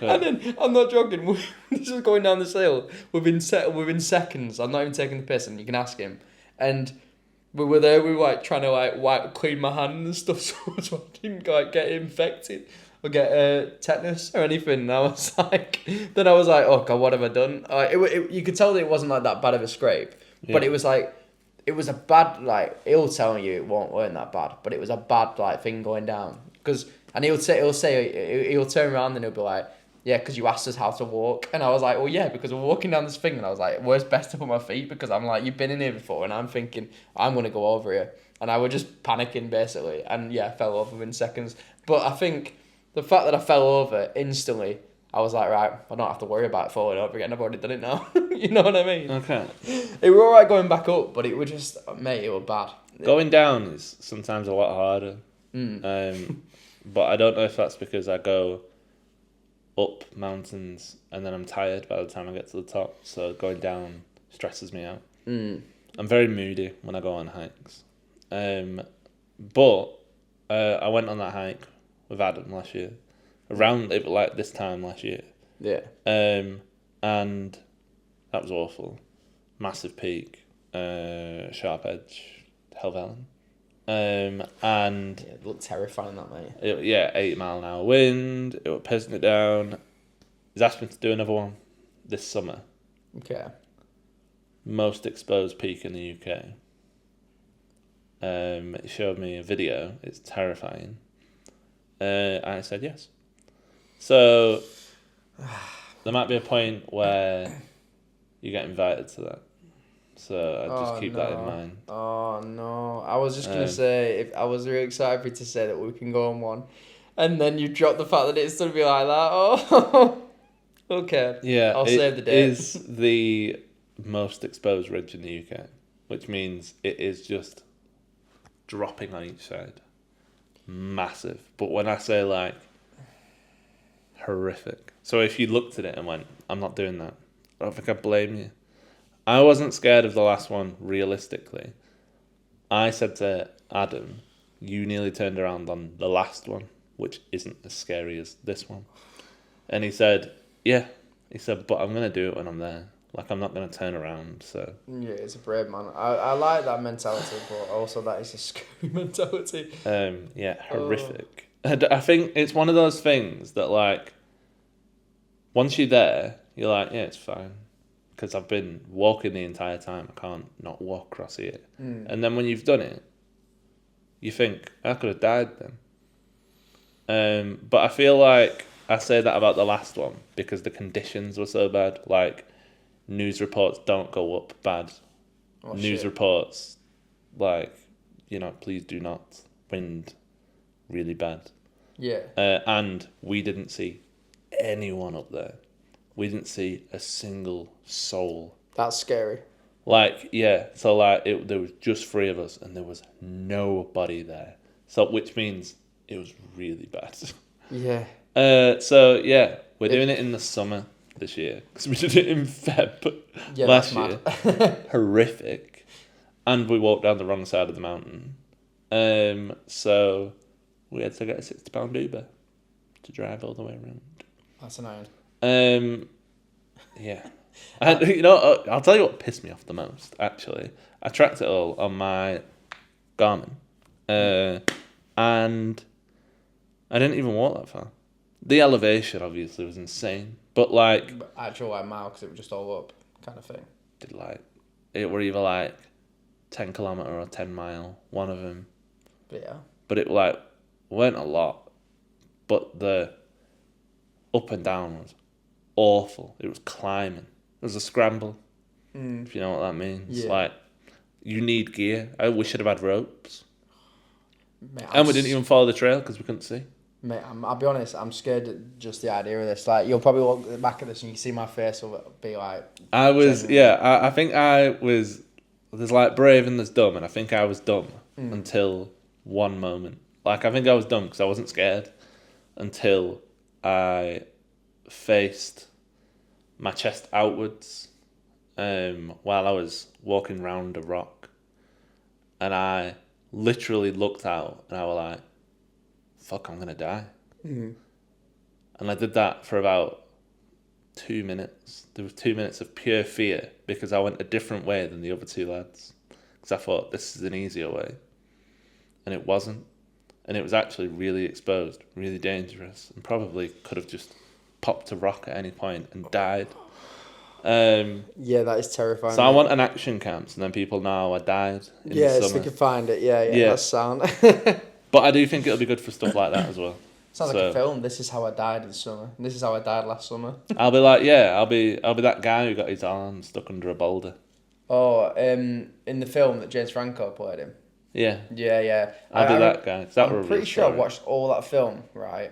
S1: And then I'm not joking. This was going down this hill within seconds. I'm not even taking the piss, and you can ask him. And we were there. We were like trying to like clean my hand and stuff, so I didn't like get infected or get tetanus or anything. And I was like, oh god, what have I done? You could tell that it wasn't like that bad of a scrape, but it was like, it was a bad like. He'll tell you it weren't that bad, but it was a bad like thing going down. And he'll turn around and he'll be like, "Yeah, because you asked us how to walk." And I was like, "Well, yeah, because we're walking down this thing." And I was like, "Where's best to put my feet?" Because I'm like, "You've been in here before," and I'm thinking, I'm going to go over here. And I was just panicking, basically. And yeah, I fell over in seconds. But I think the fact that I fell over instantly, I was like, right, I don't have to worry about falling over again. I've already done it now. You know what I mean?
S2: Okay.
S1: It were alright going back up, but it was just, mate, it was bad.
S2: Going down is sometimes a lot harder. But I don't know if that's because I go up mountains and then I'm tired by the time I get to the top. So going down stresses me out. I'm very moody when I go on hikes. But I went on that hike with Adam last year, around like this time last year.
S1: Yeah.
S2: And that was awful. Massive peak, sharp edge, Helvellyn. And
S1: yeah, it looked terrifying, that, mate.
S2: 8-mile-an-hour wind. It was pissing it down. He's asked me to do another one this summer.
S1: Okay.
S2: Most exposed peak in the UK. It showed me a video. It's terrifying. And I said yes. So there might be a point where you get invited to that. So I just keep that in mind.
S1: Oh no! I was just gonna say, if I was really excited for you to say that we can go on one, and then you drop the fact that it's gonna be like that. Oh, okay.
S2: Yeah,
S1: I'll save the day.
S2: It is the most exposed ridge in the UK, which means it is just dropping on each side, massive. But when I say like horrific, so if you looked at it and went, "I'm not doing that," I don't think I blame you. I wasn't scared of the last one, realistically. I said to Adam, "You nearly turned around on the last one, which isn't as scary as this one." And he said, "Yeah." He said, "But I'm going to do it when I'm there. Like, I'm not going to turn around, so..."
S1: Yeah, it's a brave man. I like that mentality, but also that is a scary mentality.
S2: Horrific. And I think it's one of those things that, like, once you're there, you're like, yeah, it's fine. Because I've been walking the entire time. I can't not walk across here. And then when you've done it, you think, I could have died then. But I feel like I say that about the last one because the conditions were so bad. Like, news reports don't go up bad.
S1: Oh,
S2: News
S1: shit.
S2: reports, like, please do not. Wind, really bad.
S1: Yeah.
S2: And we didn't see anyone up there. We didn't see a single soul.
S1: That's scary.
S2: Like, yeah, so like there was just 3 of us and there was nobody there. So which means it was really bad.
S1: Yeah.
S2: So yeah, we're doing it in the summer this year because we did it in Feb last year. Horrific, and we walked down the wrong side of the mountain. So we had to get a £60 Uber to drive all the way around.
S1: That's annoying.
S2: Yeah. And, I'll tell you what pissed me off the most, actually. I tracked it all on my Garmin. And I didn't even walk that far. The elevation, obviously, was insane. But, like...
S1: Actual, mile, because it was just all up kind of thing.
S2: It were either, 10 kilometre or 10 mile, one of them.
S1: Yeah.
S2: But it, weren't a lot. But the up and down was awful. It was climbing. It was a scramble, if you know what that means.
S1: Yeah.
S2: You need gear. We should have had ropes.
S1: Mate,
S2: And we didn't even follow the trail because we couldn't see.
S1: Mate, I'll be honest, I'm scared at just the idea of this. Like, you'll probably look back at this and you see my face will be like...
S2: I was, I think I was... There's brave and there's dumb, and I think I was dumb until one moment. I think I was dumb because I wasn't scared until I faced my chest outwards while I was walking round a rock, and I literally looked out and I was like, fuck, I'm gonna die. And I did that for about 2 minutes. There was 2 minutes of pure fear because I went a different way than the other 2 lads, because I thought this is an easier way, and it wasn't. And it was actually really exposed, really dangerous, and probably could have just popped a rock at any point and died.
S1: Yeah, that is terrifying.
S2: So I want an action camps, and then people know I died in the
S1: if
S2: summer.
S1: we can find it, yeah, that's sound.
S2: But I do think it'll be good for stuff like that as well.
S1: Sounds like a film. This is how I died in summer. This is how I died last summer.
S2: I'll be like, I'll be that guy who got his arm stuck under a boulder.
S1: Oh, in the film that James Franco played him.
S2: Yeah.
S1: Yeah.
S2: I'll be that guy.
S1: I'm pretty sure I watched all that film, right,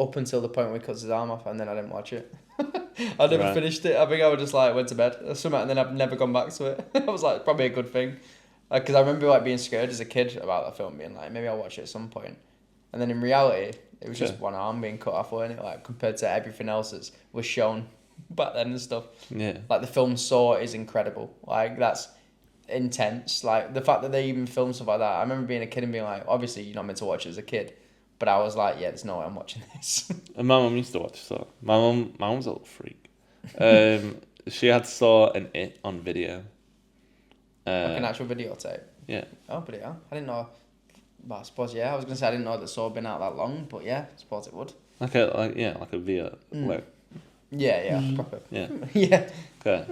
S1: up until the point where he cuts his arm off, and then I didn't watch it. I never finished it. I think I was just went to bed or something, and then I've never gone back to it. I was like, probably a good thing. Because I remember being scared as a kid about that film, being like, maybe I'll watch it at some point. And then in reality, it was just one arm being cut off, wasn't it? Compared to everything else that was shown back then and stuff.
S2: Yeah.
S1: The film Saw is incredible. That's intense. The fact that they even film stuff like that. I remember being a kid and being like, obviously you're not meant to watch it as a kid. But I was like, yeah, there's no way I'm watching this.
S2: And my mum used to watch Saw. My mum's a little freak. She had Saw and It on video.
S1: An actual videotape?
S2: Yeah. Oh,
S1: but yeah. I didn't know. Well, I suppose, yeah. I was going to say I didn't know that Saw had been out that long, but yeah, I suppose it would.
S2: Like a VR.
S1: Yeah, proper.
S2: Yeah.
S1: Yeah.
S2: Okay.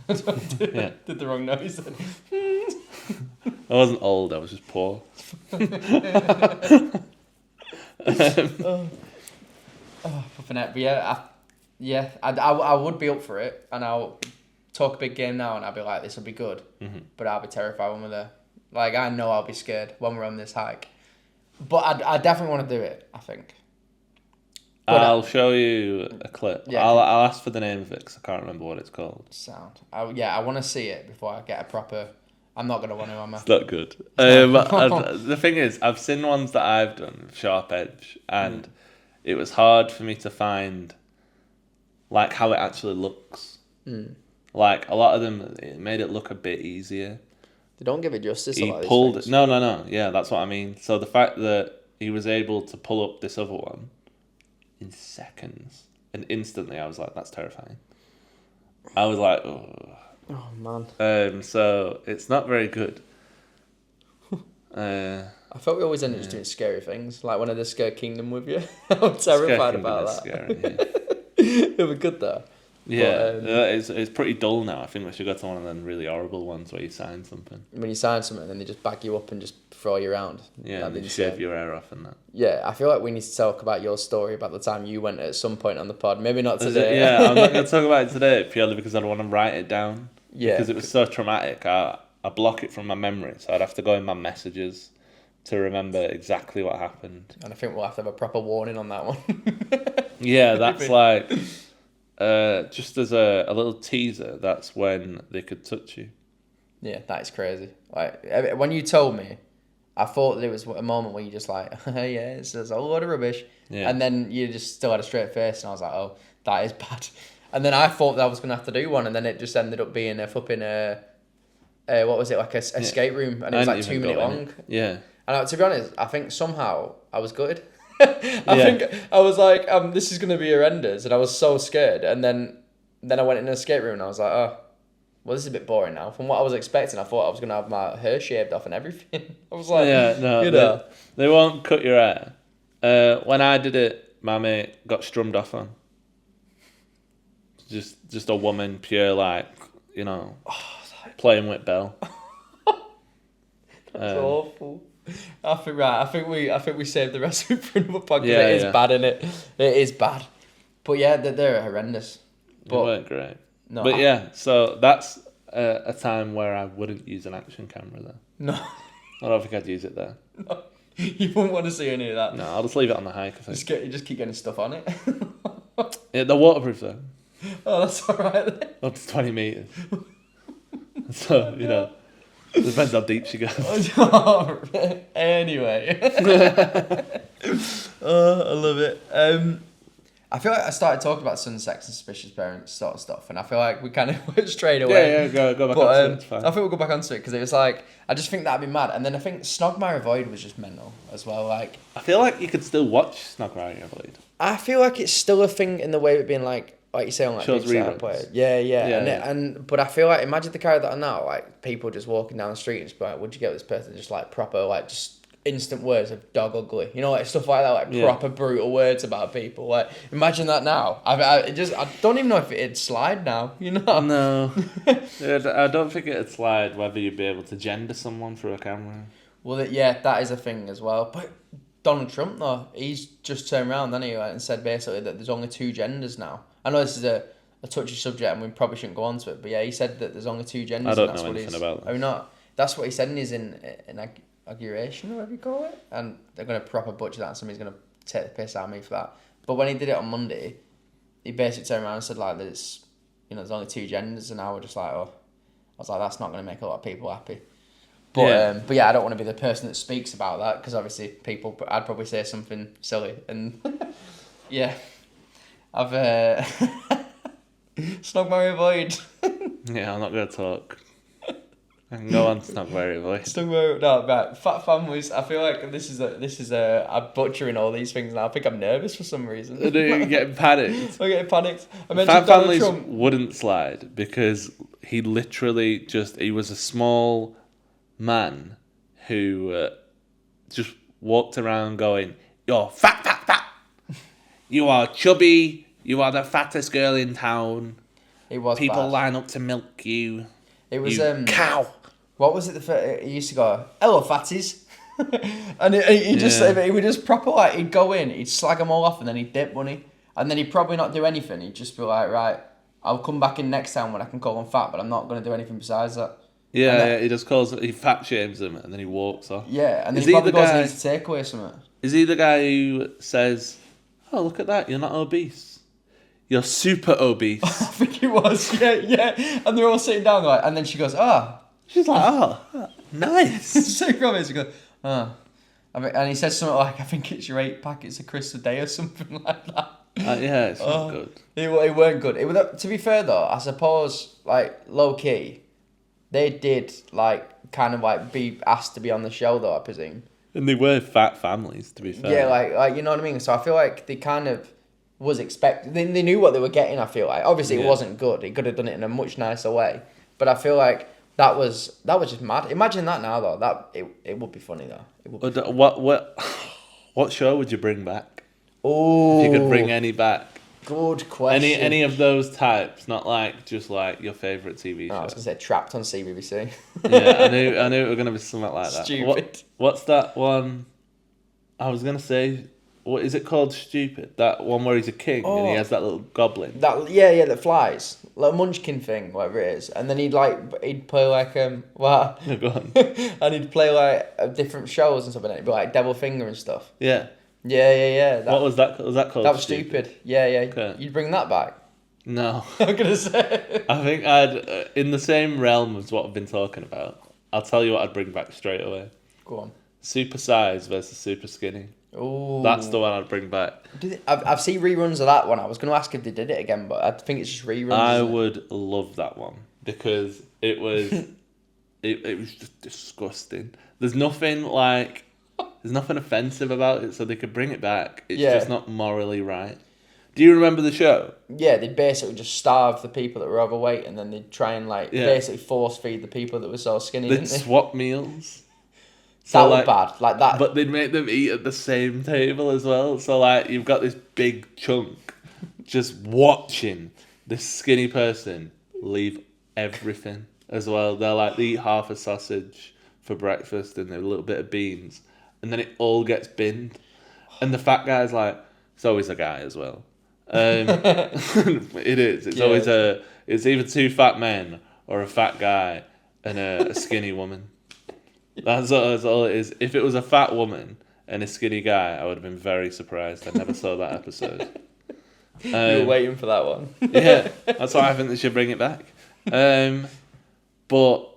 S1: Did the wrong noise then.
S2: I wasn't old, I was just poor.
S1: Flipping out. But yeah, I would be up for it, and I'll talk a big game now, and I'll be like, this will be good.
S2: Mm-hmm.
S1: But I'll be terrified when we're there. I know I'll be scared when we're on this hike. But I definitely want to do it, I think. But
S2: I'll show you a clip.
S1: Yeah.
S2: I'll ask for the name of it because I can't remember what it's called.
S1: Sound. I want to see it before I get a proper... I'm not going to want to, am I?
S2: It's not good. The thing is, I've seen ones that I've done with Sharp Edge, and it was hard for me to find how it actually looks. A lot of them, it made it look a bit easier.
S1: They don't give it justice.
S2: He pulled it. No. Yeah, that's what I mean. So the fact that he was able to pull up this other one in seconds, and instantly I was like, that's terrifying. I was like, oh.
S1: Oh man.
S2: So it's not very good.
S1: I thought we always ended up doing scary things, like when I did Scare Kingdom with you. I'm terrified about that.
S2: Scary, yeah.
S1: It was good though.
S2: Yeah,
S1: But,
S2: it's pretty dull now. I think we should go to one of them really horrible ones where you sign something.
S1: when you sign something, then they just bag you up and just throw you around.
S2: Yeah,
S1: That'd
S2: and
S1: be
S2: they shave
S1: insane.
S2: your hair off and that.
S1: Yeah, I feel like we need to talk about your story about the time you went at some point on the pod. Maybe not today.
S2: Yeah, I'm not going to talk about it today purely because I don't want to write it down.
S1: Yeah.
S2: Because it was so traumatic. I block it from my memory, so I'd have to go in my messages to remember exactly what happened.
S1: And I think we'll have to have a proper warning on that one.
S2: Yeah, that's like, just as a little teaser, that's when they could touch you.
S1: Yeah, that is crazy. Like, when you told me, I thought that it was a moment where you just like, yeah, it's just a lot of rubbish.
S2: Yeah.
S1: And then you just still had a straight face, and I was like, oh, that is bad. And then I thought that I was going to have to do one, and then it just ended up being a flipping, what was it, like a escape room, and it was like 2 minute long.
S2: Yeah.
S1: And to be honest, I think somehow I was gutted. I think I was like, this is going to be horrendous, and I was so scared. And then I went in an escape room, and I was like, oh, well, this is a bit boring now. From what I was expecting, I thought I was going to have my hair shaved off and everything. I was like,
S2: Yeah, no,
S1: you know.
S2: they won't cut your hair. When I did it, my mate got strummed off on. Just a woman, pure like, you know, playing with Belle.
S1: That's awful. I think we saved the rest of it for another podcast.
S2: Yeah,
S1: It is
S2: yeah.
S1: bad, isn't it? It is bad. But yeah, they're horrendous.
S2: It
S1: But
S2: weren't great.
S1: no,
S2: But yeah, so that's a time where I wouldn't use an action camera there.
S1: no,
S2: I don't think I'd use it there.
S1: no, you wouldn't want to see any of that.
S2: No, I'll just leave it on the hike, I think.
S1: You just keep getting stuff on it.
S2: Yeah, they're waterproof though.
S1: Oh, that's all right then.
S2: Up to 20 metres. So, you know, depends how deep she goes.
S1: Anyway. I love it. I feel like I started talking about son, sex, and suspicious parents sort of stuff, and I feel like we kind of went straight away.
S2: Yeah, go back
S1: But
S2: onto it, it's fine.
S1: I think we'll go back onto it because it was like, I just think that'd be mad. And then I think Snogmire Void was just mental as well. Like,
S2: I feel like you could still watch Snogmire Void.
S1: I feel like it's still a thing in the way of being like you say on like
S2: Shows
S1: Big Star
S2: reruns.
S1: Player. Yeah.
S2: Yeah,
S1: But I feel like, imagine the character that are now, like people just walking down the street and just be like, would you get this person just like proper like just instant words of dog ugly, you know, like stuff like that, like proper brutal words about people. Like imagine that now. I don't even know if it'd slide now, you know.
S2: No. I don't think it'd slide whether you'd be able to gender someone through a camera.
S1: Well, yeah, that is a thing as well. But Donald Trump, though, he's just turned around, hasn't he, and said basically that there's only 2 genders now. I know this is a touchy subject and we probably shouldn't go on to it, but yeah, he said that there's only 2 genders.
S2: I don't
S1: and that's
S2: know
S1: what
S2: anything
S1: he's,
S2: about that.
S1: Oh, not? That's what he said in his inauguration, or whatever you call it. And they're going to proper butcher that and somebody's going to take the piss out of me for that. But when he did it on Monday, he basically turned around and said, like, there's only 2 genders, and I was just like, oh. I was like, that's not going to make a lot of people happy. But yeah, I don't want to be the person that speaks about that because obviously I'd probably say something silly and yeah, I've Snogmire Void.
S2: Yeah, I'm not going to talk. I can go on to Snogmire Void.
S1: Snogmire, no, right. Fat families. I feel like this is I'm butchering all these things now. I think I'm nervous for some reason.
S2: You're getting panicked.
S1: I'm getting panicked. I
S2: Fat
S1: mentioned Donald
S2: families
S1: Trump.
S2: wouldn't slide because he literally he was a small man who just walked around going, "You're fat, fat, fat. You are chubby. You are the fattest girl in town.
S1: It was
S2: People
S1: bad.
S2: line up to milk you.
S1: It was
S2: You cow."
S1: What was it? He used to go, "Hello, fatties," and he would just proper like he'd go in, he'd slag them all off, and then he'd dip money, and then he'd probably not do anything. He'd just be like, "Right, I'll come back in next time when I can call them fat, but I'm not going to do anything besides that."
S2: Yeah, he just he fat shames them and then he walks off.
S1: Yeah, and then
S2: Is
S1: he
S2: he
S1: probably
S2: the
S1: goes
S2: guy-
S1: and needs to take away something.
S2: Is he the guy who says, "Oh, look at that, you're not obese. You're super obese."
S1: I think it was, yeah. And they're all sitting down, like, and then she goes, "Ah."
S2: She's like, "Oh, nice."
S1: So he goes, "Ah." And he says something like, "I think it's your 8 packets of crisps a day," or something like that.
S2: Yeah, it's not good.
S1: It weren't good. To be fair though, I suppose like low key, they did like kind of like be asked to be on the show though, I presume.
S2: And they were fat families, to be fair.
S1: Yeah, like you know what I mean. So I feel like they kind of was expected. They knew what they were getting. I feel like obviously it wasn't good. He could have done it in a much nicer way. But I feel like that was just mad. Imagine that now though. That it would be funny though. It would be
S2: What show would you bring back?
S1: Oh,
S2: If you could bring any back.
S1: Good question.
S2: Any of those types, not like just like your favourite TV show.
S1: I was gonna say Trapped on CBBC.
S2: Yeah, I knew it was gonna be something like that.
S1: Stupid.
S2: What's that one? I was gonna say, what is it called? Stupid. That one where he's a king and he has that little goblin.
S1: That flies, like a munchkin thing, whatever it is, and then he'd play like well,
S2: No, go on.
S1: and he'd play like different shows and stuff, and it'd be like Devil Finger and stuff.
S2: Yeah.
S1: Yeah.
S2: What was that? Was that called?
S1: That was stupid. Yeah.
S2: Okay.
S1: You'd bring that back.
S2: No.
S1: I'm gonna say.
S2: I think I'd in the same realm as what I've been talking about. I'll tell you what I'd bring back straight away.
S1: Go on.
S2: Super size versus super skinny.
S1: Oh.
S2: That's the one I'd bring back.
S1: I've seen reruns of that one. I was going to ask if they did it again, but I think it's just reruns.
S2: I would love that one because it was it was just disgusting. There's nothing offensive about it, so they could bring it back. It's just not morally right. Do you remember the show?
S1: Yeah, they'd basically just starve the people that were overweight, and then they'd try and basically force feed the people that were so skinny.
S2: They'd swap meals.
S1: So that was bad, like that.
S2: But they'd make them eat at the same table as well. So like you've got this big chunk just watching this skinny person leave everything as well. They're like, they eat half a sausage for breakfast and a little bit of beans, and then it all gets binned. And the fat guy's like, it's always a guy as well. It is. It's always it's either two fat men or a fat guy and a skinny woman. That's all it is. If it was a fat woman and a skinny guy, I would have been very surprised. I never saw that episode.
S1: You were waiting for that one.
S2: Yeah, that's why I think they should bring it back. But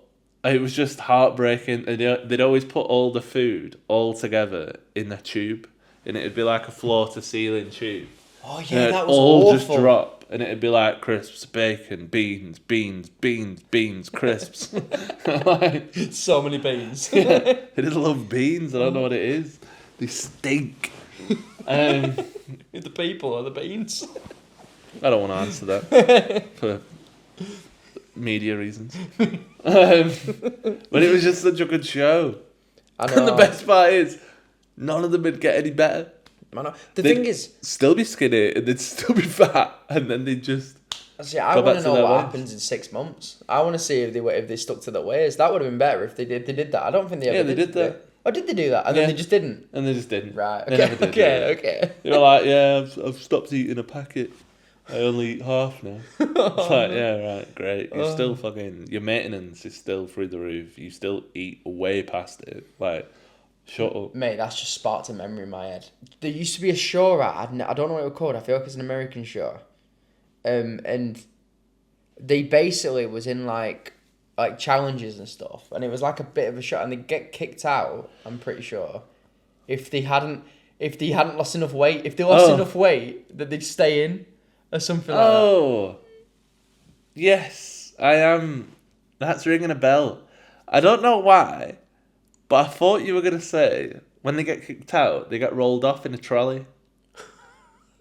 S2: it was just heartbreaking. They'd always put all the food all together in a tube, and it'd be like a floor-to-ceiling tube.
S1: Oh yeah, that was
S2: all
S1: awful.
S2: Just drop, and it'd be like crisps, bacon, beans, crisps. Like,
S1: so many beans.
S2: Yeah, they just love beans. I don't know what it is. They stink.
S1: The people or the beans?
S2: I don't want to answer that for media reasons. But it was just such a good show.
S1: I know.
S2: And the best part is, none of them would get any better.
S1: I know. The thing is,
S2: still be skinny and they'd still be fat, and then they just.
S1: See, I want to know what happens in 6 months. I want to see if they stuck to their ways. That would have been better if they did that. I don't think they ever did that. Oh, did they do that? And then they just didn't.
S2: And they just didn't.
S1: Right.
S2: They never did.
S1: Okay.
S2: They were like, yeah, I've stopped eating a packet. I only eat half now. It's like, yeah, right, great. You're still fucking. Your maintenance is still through the roof. You still eat way past it. Like. Shut up.
S1: Mate, that's just sparked a memory in my head. There used to be a show, I don't know what it was called. I feel like it's an American show. And they basically was in like challenges and stuff. And it was like a bit of a show. And they'd get kicked out, I'm pretty sure, if they hadn't lost enough weight. If they lost enough weight, that they'd stay in or something like that.
S2: Oh. Yes, I am. That's ringing a bell. I don't know why. But I thought you were going to say, when they get kicked out, they get rolled off in a trolley.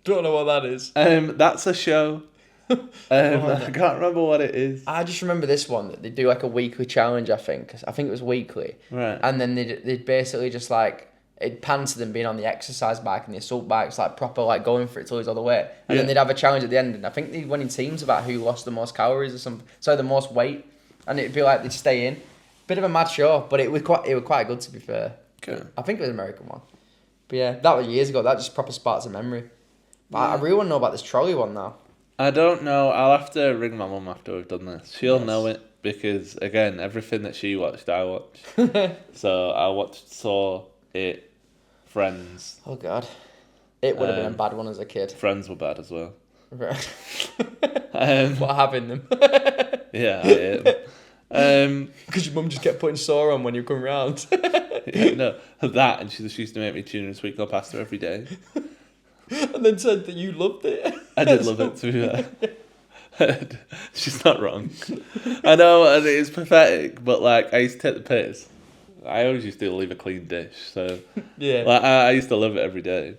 S1: Don't know what that is.
S2: That's a show. I can't remember what it is.
S1: I just remember this one, that they do like a weekly challenge, I think. I think it was weekly.
S2: Right.
S1: And then they'd basically just like, it'd pan to them being on the exercise bike and the assault bikes, like proper like going for it till he's all the way. And then they'd have a challenge at the end. And I think they went in teams about who lost the most calories or something. So the most weight. And it'd be like they'd stay in. Bit of a mad show, but it was quite good, to be fair.
S2: Okay.
S1: I think it was an American one. But yeah, that was years ago. That just proper sparks a memory. But I really want to know about this trolley one now.
S2: I don't know. I'll have to ring my mum after we've done this. She'll know it because, again, everything that she watched, I watched. So I saw it, Friends.
S1: Oh God, it would have been a bad one as a kid.
S2: Friends were bad as well.
S1: Right. What happened them?
S2: Yeah, I hate them.
S1: Because your mum just kept putting sore on when you come round.
S2: Yeah, no, that, and she used to make me tuna and sweet corn pasta every day.
S1: And then said that you loved it.
S2: I did love it, to be fair. She's not wrong. I know, and it is pathetic, but like, I used to take the piss. I always used to leave a clean dish, so
S1: yeah,
S2: like, I used to love it every day.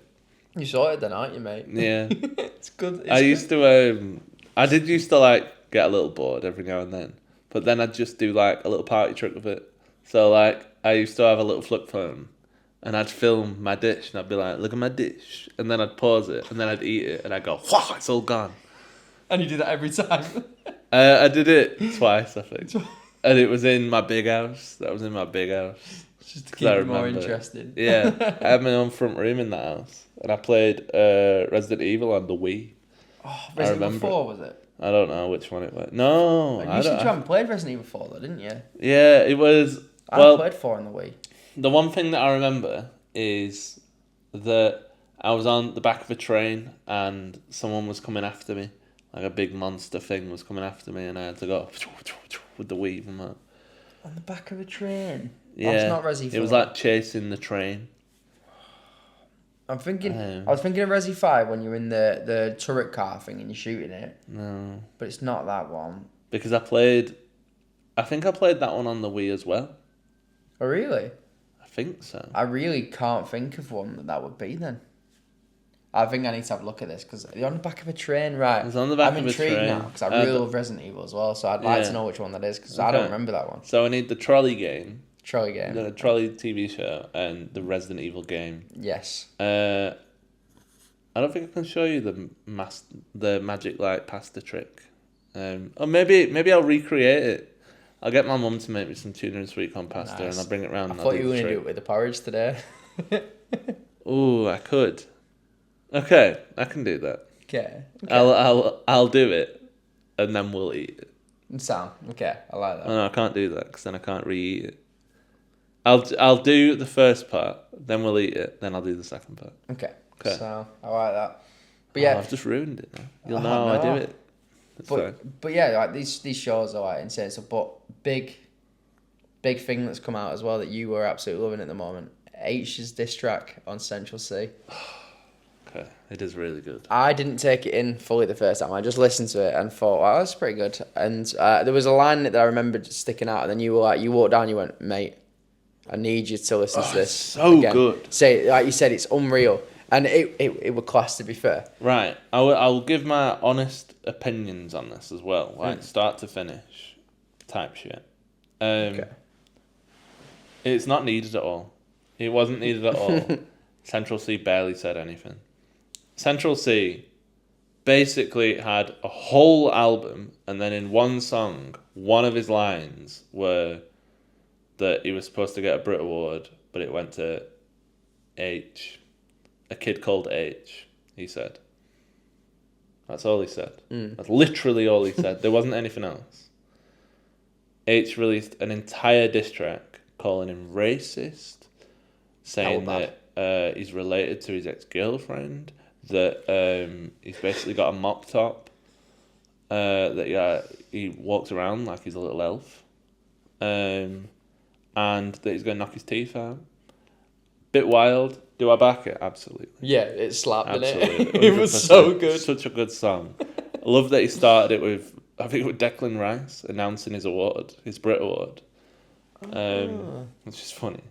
S1: You sorted then, aren't you, mate?
S2: Yeah.
S1: It's good.
S2: I used to, I did used to like get a little bored every now and then, but then I'd just do like a little party trick with it. So like, I used to have a little flip phone and I'd film my dish, and I'd be like, "Look at my dish," and then I'd pause it, and then I'd eat it, and I'd go, "Wow, it's all gone."
S1: And you do that every time.
S2: I did it twice, I think, and it was in my big house. That was in my big house.
S1: Just to keep it more interesting.
S2: Yeah, I had my own front room in that house, and I played Resident Evil on the Wii.
S1: Oh, Resident Evil 4 was it?
S2: I don't know which one it was. No,
S1: You said you haven't played Resident Evil 4 though, didn't you?
S2: Yeah, it was.
S1: I played 4 on the Wii.
S2: The one thing that I remember is that I was on the back of a train and someone was coming after me. Like a big monster thing was coming after me, and I had to go with the Wii from that.
S1: On the back of a train?
S2: Yeah.
S1: Oh, it's not Resi 4.
S2: It was like chasing the train.
S1: I was thinking of Resi 5 when you're in the turret car thing and you're shooting it.
S2: No.
S1: But it's not that one.
S2: Because I think I played that one on the Wii as well.
S1: Oh, really?
S2: I think so.
S1: I really can't think of one that would be then. I think I need to have a look at this because you're on the back of a train, right?
S2: It's on the back
S1: I'm
S2: of a train.
S1: intrigued now because I really love Resident Evil as well, so I'd like to know which one that is because I don't remember that one.
S2: So I need the trolley game.
S1: Trolley game.
S2: The trolley TV show and the Resident Evil game.
S1: Yes.
S2: I don't think I can show you the magic light pasta trick. Or maybe I'll recreate it. I'll get my mum to make me some tuna and sweet corn pasta and I'll bring it round.
S1: I thought you were going to do it with the porridge today.
S2: Ooh, I could. Okay, I can do that.
S1: Okay.
S2: I'll do it, and then we'll eat it.
S1: Sound okay. I like that.
S2: Oh, no, I can't do that because then I can't re-eat it. I'll do the first part, then we'll eat it, then I'll do the second part.
S1: Okay. So I like that. But yeah,
S2: I've just ruined it now. You'll know how I do it.
S1: But yeah, like these shows are like insane. So, but big thing that's come out as well that you were absolutely loving at the moment. H's diss track on Central C.
S2: Okay, it is really good.
S1: I didn't take it in fully the first time. I just listened to it and thought, wow, that's pretty good. And there was a line in it that I remembered sticking out. And then you were like, you walked down, you went, mate, I need you to listen to this.
S2: So
S1: again.
S2: good.
S1: Say, like you said, it's unreal. And it was class, to be fair.
S2: Right. I'll give my honest opinions on this as well. Like, start to finish type shit.
S1: Okay.
S2: It's not needed at all. It wasn't needed at all. Central C barely said anything. Central C basically had a whole album, and then in one song, one of his lines were that he was supposed to get a Brit Award, but it went to H. A kid called H, he said. That's all he said. That's literally all he said. There wasn't anything else. H released an entire diss track calling him racist, saying that he's related to his ex-girlfriend, that he's basically got a mop top, that he walks around like he's a little elf, and that he's going to knock his teeth out. Bit wild. Do I back it? Absolutely.
S1: Yeah, it slapped,
S2: Absolutely.
S1: didn't it? It was so good.
S2: Such a good song. I love that he started it with, I think, with Declan Rice announcing his award, his Brit Award. It's just funny.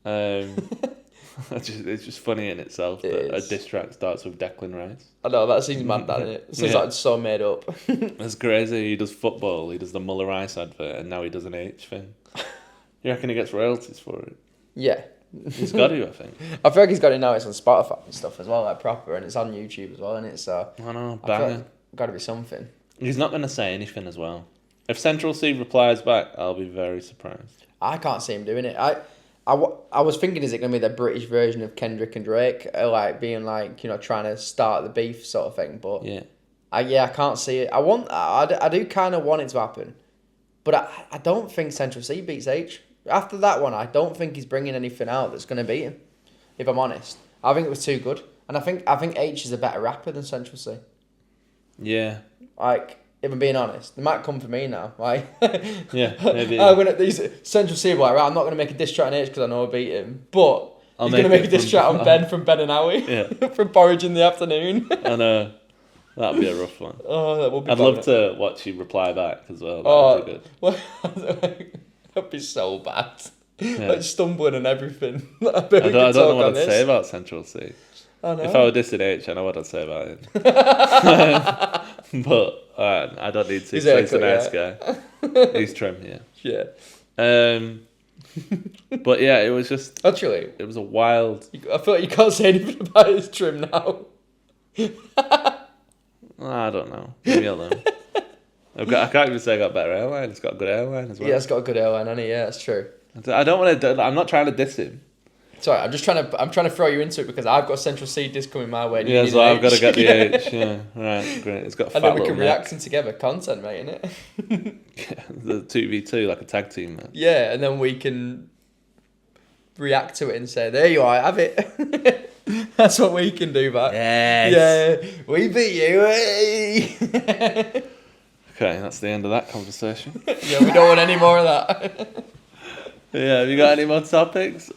S2: It's just funny in itself that a diss track starts with Declan Rice.
S1: I know, that seems mad, doesn't it? It seems like it's so made up.
S2: It's crazy. He does football, he does the Muller Ice advert, and now he does an H thing. You reckon he gets royalties for it?
S1: Yeah.
S2: He's got to, I think.
S1: I feel like he's got it now. It's on Spotify and stuff as well, like proper, and it's on YouTube as well, and it's I
S2: know,
S1: banger. Like got to be something.
S2: He's not going to say anything as well. If Central C replies back, I'll be very surprised.
S1: I can't see him doing it. I was thinking, is it going to be the British version of Kendrick and Drake, like being like, you know, trying to start the beef sort of thing? But
S2: yeah,
S1: I can't see it. I do kind of want it to happen, but I don't think Central C beats H. After that one, I don't think he's bringing anything out that's going to beat him, if I'm honest. I think it was too good. And I think H is a better rapper than Central C.
S2: Yeah.
S1: Like, if I'm being honest, they might come for me now. Like,
S2: yeah, maybe.
S1: These Central C are like, right, I'm not going to make a diss track on H because I know I beat him. But he's going to make a diss track on Ben from Ben and Howie.
S2: Yeah.
S1: From Porridge in the Afternoon.
S2: I know. That'd be a rough one.
S1: Oh, that would be
S2: I'd love to watch you reply back as well. That would be good.
S1: Well, that'd be so bad.
S2: Yeah.
S1: Like stumbling and everything. I
S2: don't know what I'd say about Central C.
S1: I know.
S2: If I were dissing H, I know what I'd say about him. But I don't need to. He's a nice guy. He's trim, yeah.
S1: Yeah.
S2: But yeah, it was just,
S1: Actually,
S2: it was a wild.
S1: I feel like you can't say anything about his trim now.
S2: I don't know. Leave me alone. I can't even say I got a better airline. It's got a good airline as well.
S1: Yeah, it's got a good airline, hasn't it? Yeah, that's true.
S2: I don't want to. I'm not trying to diss him.
S1: Sorry, I'm trying to throw you into it because I've got Central C disc coming my way.
S2: Yeah, so I've got to get the H. Yeah, right, great. It's got a fat
S1: And then we
S2: little
S1: can
S2: neck.
S1: react together content, mate, innit?
S2: Yeah, the 2v2 like a tag team, man.
S1: Yeah, and then we can react to it and say, there you are, have it. That's what we can do, back.
S2: Yes.
S1: Yeah, we beat you. Hey.
S2: Okay, that's the end of that conversation.
S1: Yeah, we don't want any more of that.
S2: Yeah, have you got any more topics?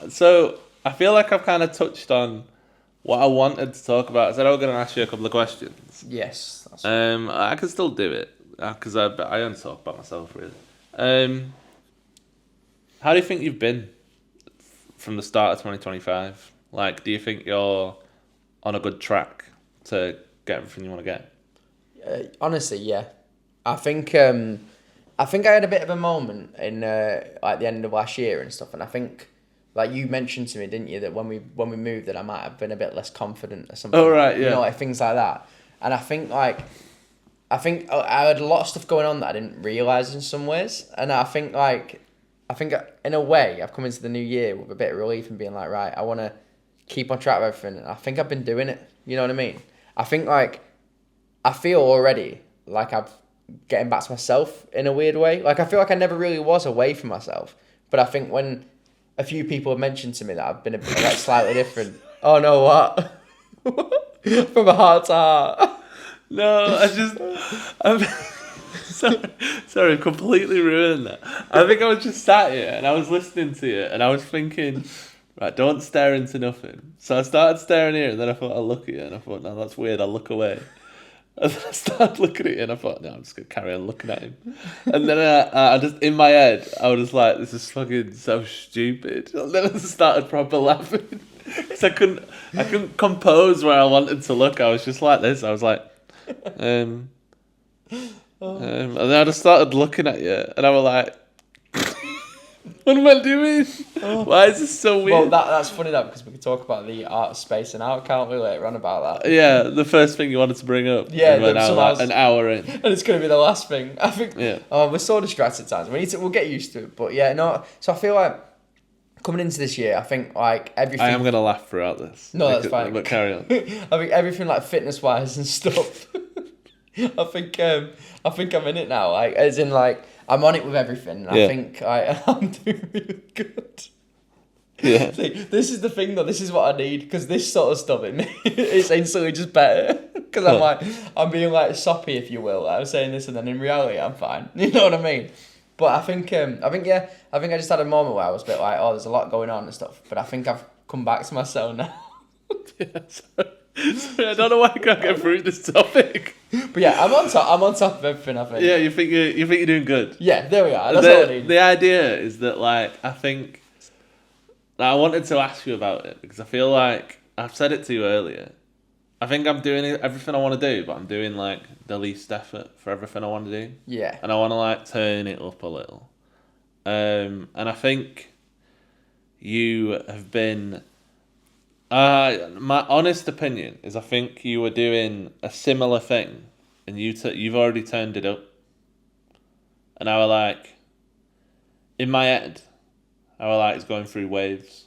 S2: So I feel like I've kind of touched on what I wanted to talk about. I said I was going to ask you a couple of questions.
S1: Yes. That's
S2: I can still do it because I only talk about myself really. How do you think you've been from the start of 2025? Like, do you think you're on a good track to get everything you want to get?
S1: honestly, yeah. I think I had a bit of a moment in like the end of last year and stuff, and I think like you mentioned to me, didn't you, that when we moved, that I might have been a bit less confident or something.
S2: Oh right, yeah.
S1: You know, like things like that. And I think I had a lot of stuff going on that I didn't realise in some ways, and I think in a way I've come into the new year with a bit of relief and being like, right, I want to keep on track with everything, and I think I've been doing it. You know what I mean? I think like I feel already like I've getting back to myself in a weird way. Like I feel like I never really was away from myself, but I think when a few people have mentioned to me that I've been a bit like slightly different. Oh no, what? From a heart to heart.
S2: No, I'm sorry, I've completely ruined that. I think I was just sat here and I was listening to you and I was thinking, right, don't stare into nothing. So I started staring here and then I thought I'll look at you and I thought, no, that's weird, I'll look away. And then I started looking at you and I thought, no, I'm just going to carry on looking at him. And then I just, in my head, I was just like, this is fucking so stupid. And then I started proper laughing. Because I couldn't compose where I wanted to look. I was just like this. I was like, and then I just started looking at you and I was like, what am I doing? Why is this so weird?
S1: Well, that's funny though, because we could talk about the art space and out, can't we, later on about that?
S2: Yeah, the first thing you wanted to bring up.
S1: Yeah,
S2: we're now like an hour in.
S1: And it's going to be the last thing. I think,
S2: Yeah.
S1: we're so distracted at times. We'll get used to it. But yeah, no, so I feel like coming into this year, I think like everything.
S2: I am going to laugh throughout this.
S1: No, that's fine.
S2: But carry on.
S1: I think everything like fitness wise and stuff. I think I'm in it now. Like, as in like, I'm on it with everything. And
S2: Yeah.
S1: I think I'm doing really good.
S2: Yeah.
S1: See, this is the thing though. This is what I need, because this sort of stuff it's instantly just better. Because I'm being like soppy, if you will. I'm saying this and then in reality I'm fine. You know what I mean? But I think I just had a moment where I was a bit like, oh, there's a lot going on and stuff. But I think I've come back to myself now.
S2: Yeah, sorry, I don't know why I can't get through this topic.
S1: But yeah, I'm on top of everything, I think.
S2: Yeah, you think you're doing good.
S1: Yeah, there we are. That's all I need.
S2: The idea is that like I think I wanted to ask you about it because I feel like I've said it to you earlier. I think I'm doing everything I want to do, but I'm doing like the least effort for everything I want to do.
S1: Yeah.
S2: And I want to like turn it up a little. And I think you have been. My honest opinion is I think you were doing a similar thing, and you've already turned it up. And I was like, in my head, I was like, it's going through waves.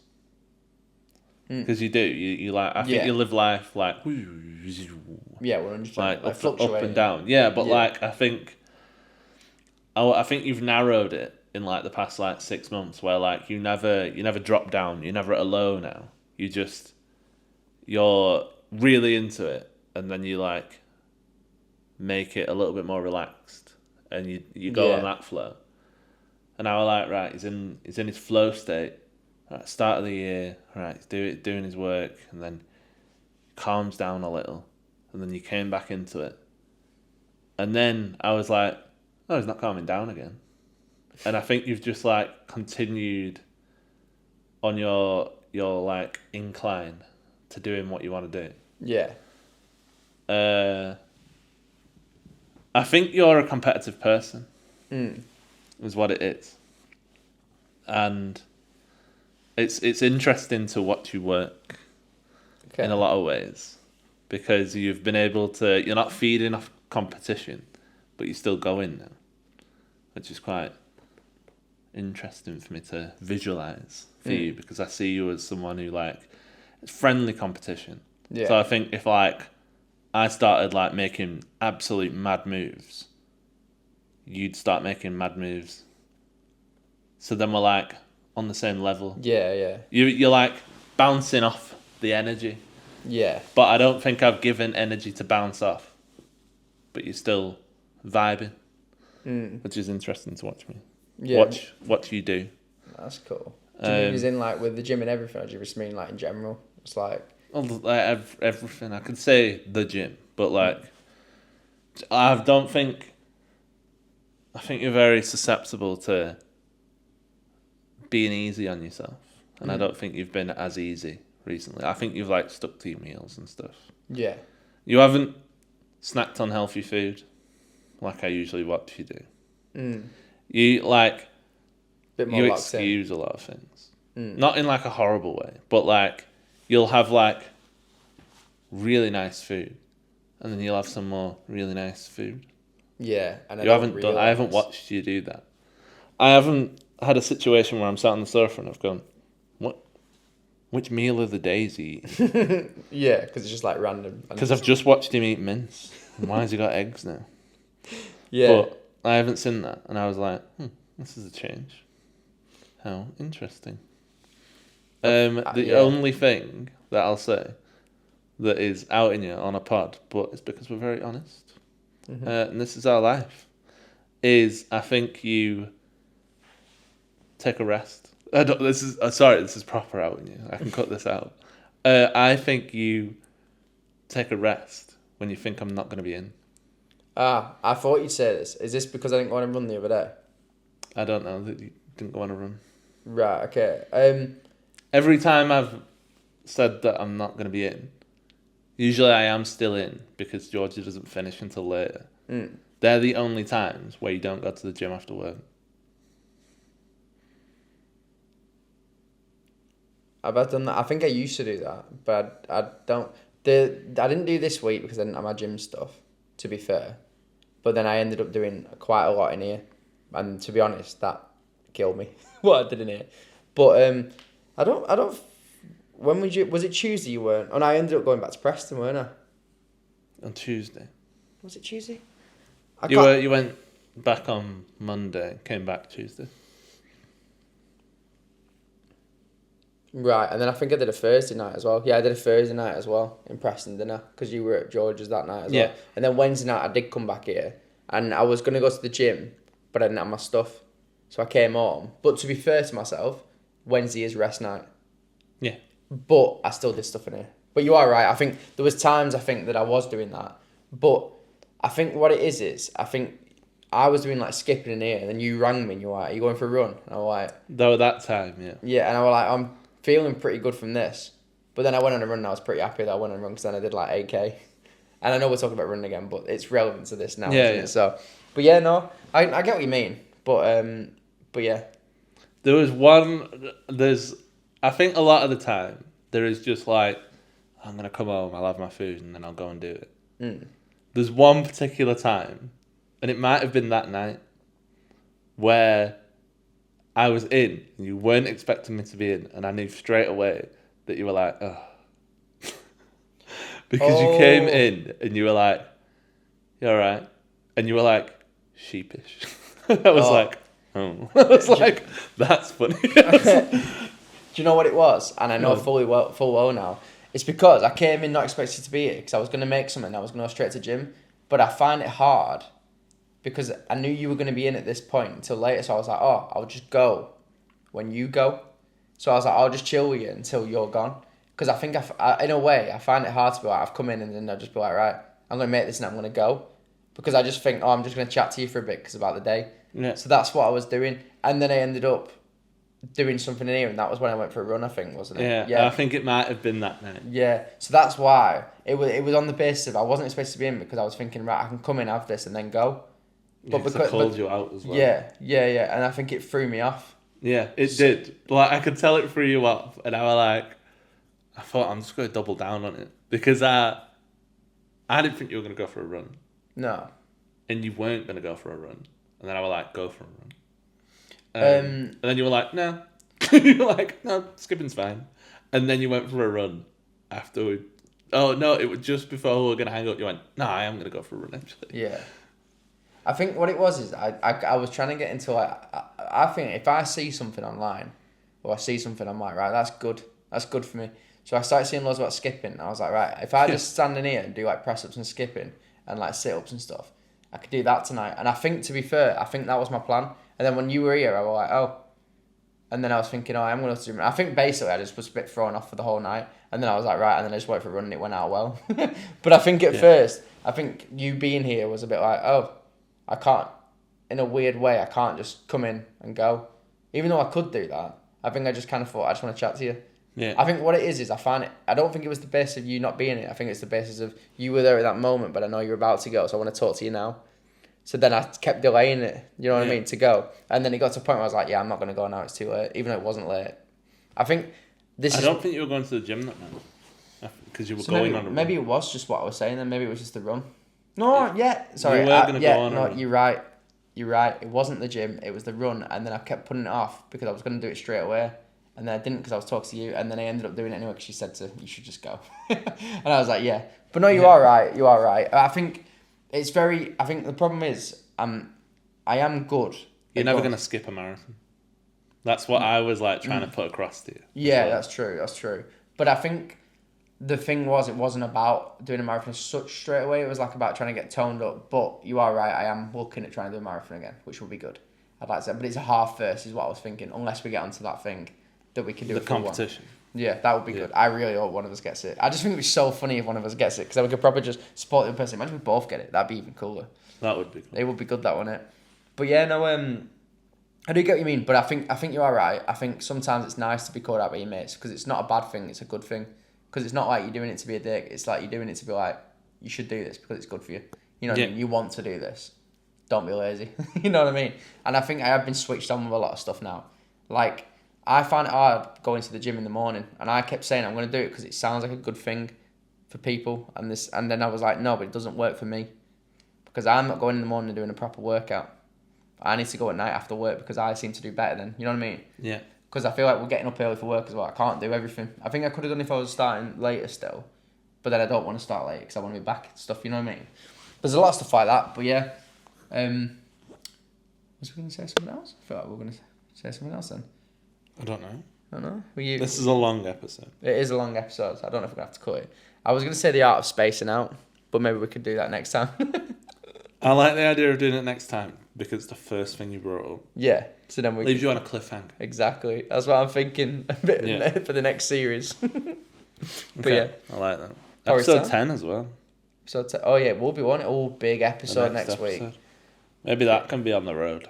S2: Because you do, you like. I think you live life like.
S1: Yeah, 100%.
S2: Like up
S1: fluctuating.
S2: and down. Yeah, but like I think you've narrowed it in like the past like 6 months, where like you never drop down. You're never at a low now. You're really into it, and then you like make it a little bit more relaxed, and you go on that flow. And I was like, right, he's in his flow state. Right, start of the year, right, he's doing his work, and then calms down a little, and then you came back into it. And then I was like, oh, he's not calming down again. And I think you've just like continued on your like incline to doing what you want to do.
S1: Yeah.
S2: I think you're a competitive person. Is what it is. and it's interesting to watch you work in a lot of ways, because you've been able to, you're not feeding off competition, but you're still going now, which is quite interesting for me to visualize for you, because I see you as someone who like, it's friendly competition.
S1: Yeah.
S2: So I think if like I started like making absolute mad moves, you'd start making mad moves. So then we're like on the same level.
S1: Yeah.
S2: You're like bouncing off the energy.
S1: Yeah.
S2: But I don't think I've given energy to bounce off. But you're still vibing, which is interesting to watch me.
S1: Yeah.
S2: Watch you do.
S1: That's cool. Do you mean as in like with the gym and everything, or do you just mean like in general? It's like...
S2: Like everything. I could say the gym, but like I think you're very susceptible to being easy on yourself, and I don't think you've been as easy recently. I think you've like stuck to your meals and stuff.
S1: Yeah.
S2: You haven't snacked on healthy food like I usually watch you do. You like
S1: Bit more
S2: you
S1: locked in.
S2: excuse a lot of things, not in like a horrible way, but like you'll have like really nice food, and then you'll have some more really nice food.
S1: Yeah, and
S2: I haven't watched you do that. I haven't had a situation where I'm sat on the sofa and I've gone, which meal of the day is he eating?
S1: Yeah, because it's just like random.
S2: Because I've just watched him eat mince. And why has he got eggs now?
S1: Yeah.
S2: But I haven't seen that, and I was like, this is a change. How interesting. The only thing that I'll say that is outing you on a pod, but it's because we're very honest, and this is our life, is I think you take a rest. This is proper outing you. I can cut this out. I think you take a rest when you think I'm not going to be in.
S1: I thought you'd say this. Is this because I didn't go on a run the other day?
S2: I don't know that you didn't go on a run.
S1: Right, okay.
S2: Every time I've said that I'm not going to be in, usually I am still in because Georgia doesn't finish until later. They're the only times where you don't go to the gym after work.
S1: I've done that. I think I used to do that, but I don't. I didn't do this week because I didn't have my gym stuff, to be fair. But then I ended up doing quite a lot in here. And to be honest, that killed me, what I did in here. But I don't. When was it Tuesday you weren't? And I ended up going back to Preston, weren't I?
S2: On Tuesday.
S1: Was it Tuesday?
S2: You went back on Monday, came back Tuesday.
S1: Right, and then I think I did a Thursday night as well. Yeah, I did a Thursday night as well in Preston, didn't I? Because you were at George's that night as well. And then Wednesday night I did come back here, and I was going to go to the gym, but I didn't have my stuff. So I came home. But to be fair to myself, Wednesday is rest night.
S2: Yeah.
S1: But I still did stuff in here. But you are right. I think there was times I think that I was doing that. But I think what it is I think I was doing like skipping in here, and then you rang me and you were like, are you going for a run? And I was like...
S2: Though that time, yeah.
S1: Yeah, and I was like, I'm feeling pretty good from this. But then I went on a run and I was pretty happy that I went on a run because then I did like 8K. And I know we're talking about running again, but it's relevant to this now, isn't it? So, but yeah, no, I get what you mean. But yeah.
S2: I think a lot of the time, there is just like, I'm going to come home, I'll have my food, and then I'll go and do it. There's one particular time, and it might have been that night, where I was in, and you weren't expecting me to be in, and I knew straight away that you were like, oh. Because you came in, and you were like, you all right? And you were like, sheepish. I was like, oh. I was like, that's funny.
S1: Do you know what it was? And I know full well now. It's because I came in not expecting to be here, because I was going to make something, I was going to go straight to gym. But I find it hard, because I knew you were going to be in at this point until later. So I was like, oh, I'll just go when you go. So I was like, I'll just chill with you until you're gone. Because I think, in a way, I find it hard to be like, I've come in and then I'll just be like, right, I'm going to make this and I'm going to go. Because I just think, I'm just going to chat to you for a bit because about the day.
S2: Yeah.
S1: So that's what I was doing. And then I ended up doing something in here, and that was when I went for a run, I think, wasn't it?
S2: Yeah. I think it might have been that night.
S1: Yeah, so that's why it was on the basis of I wasn't supposed to be in, because I was thinking, right, I can come in, have this, and then go.
S2: But because I called you out as well.
S1: Yeah, and I think it threw me off.
S2: Yeah, it did. Like, I could tell it threw you off, and I thought I'm just going to double down on it because I didn't think you were going to go for a run,
S1: No.
S2: and you weren't going to go for a run, and then I was like, go for a run. And then you were like, no. You were like, no, skipping's fine. And then you went for a run after we... Oh, no, it was just before we were going to hang up. You went, no, I am going to go for a run, actually.
S1: Yeah. I think what it was is I was trying to get into like... I think if I see something online or I see something, I'm like, right, that's good. That's good for me. So I started seeing loads about skipping. I was like, right, if I just stand in here and do like press-ups and skipping and like sit-ups and stuff, I could do that tonight. And I think, to be fair, I think that was my plan. And then when you were here, I was like, oh. And then I was thinking, oh, I'm going to do... I think basically I just was a bit thrown off for the whole night. And then I was like, right, and then I just went for a run and it went out well. But I think at first, I think you being here was a bit like, oh, I can't, in a weird way, I can't just come in and go. Even though I could do that, I think I just kind of thought, I just want to chat to you.
S2: Yeah.
S1: I think what it is I find it, I don't think it was the basis of you not being here. I think it's the basis of you were there at that moment, but I know you're about to go, so I want to talk to you now. So then I kept delaying it, you know what I mean, to go. And then it got to a point where I was like, yeah, I'm not going to go now, it's too late, even though it wasn't late. I think
S2: I don't think you were going to the gym that night. Because you were going
S1: maybe,
S2: on a run.
S1: Maybe it was just what I was saying then, maybe it was just the run. No, sorry.
S2: You were going to go on a run.
S1: You're right. It wasn't the gym, it was the run. And then I kept putting it off because I was going to do it straight away. And then I didn't because I was talking to you. And then I ended up doing it anyway because she said you should just go. And I was like, yeah. But no, you are right. You are right. I think the problem is I am good.
S2: You're never going to skip a marathon. That's what I was like trying to put across to you.
S1: Yeah, that's true. But I think the thing was, it wasn't about doing a marathon such straight away. It was like about trying to get toned up. But you are right. I am looking at trying to do a marathon again, which will be good. I'd like to, but it's a half first, is what I was thinking. Unless we get onto that thing that we can do
S2: the competition.
S1: One. Yeah, that would be good. I really hope one of us gets it. I just think it'd be so funny if one of us gets it because then we could probably just support the other person. Imagine we both get it. That'd be even cooler.
S2: That would be cool.
S1: It would be good, that, wouldn't it? But yeah, no, I do get what you mean, but I think you are right. I think sometimes it's nice to be called out by your mates because it's not a bad thing, it's a good thing. Because it's not like you're doing it to be a dick, it's like you're doing it to be like, you should do this because it's good for you. You know what I mean? You want to do this. Don't be lazy. You know what I mean? And I think I have been switched on with a lot of stuff now. Like, I find it hard going to the gym in the morning, and I kept saying I'm going to do it because it sounds like a good thing for people, and then I was like, no, but it doesn't work for me because I'm not going in the morning and doing a proper workout. I need to go at night after work because I seem to do better then. You know what I mean?
S2: Yeah.
S1: Because I feel like we're getting up early for work as well. I can't do everything. I think I could have done if I was starting later still, but then I don't want to start late because I want to be back and stuff. You know what I mean? There's a lot of stuff like that, but yeah. Was we going to say something else? I feel like we were going to say something else then.
S2: I don't know.
S1: I don't know.
S2: This is a long episode.
S1: It is a long episode. So I don't know if we're going to have to cut it. I was going to say the art of spacing out, but maybe we could do that next time.
S2: I like the idea of doing it next time because it's the first thing you brought up.
S1: Yeah. So then we
S2: leaves you on a cliffhanger.
S1: Exactly. That's what I'm thinking for the next series. But
S2: okay. Yeah. I like that.
S1: Or
S2: Episode 10 as well.
S1: Oh yeah, we'll be one. Oh, big episode next week.
S2: Maybe that can be on the road.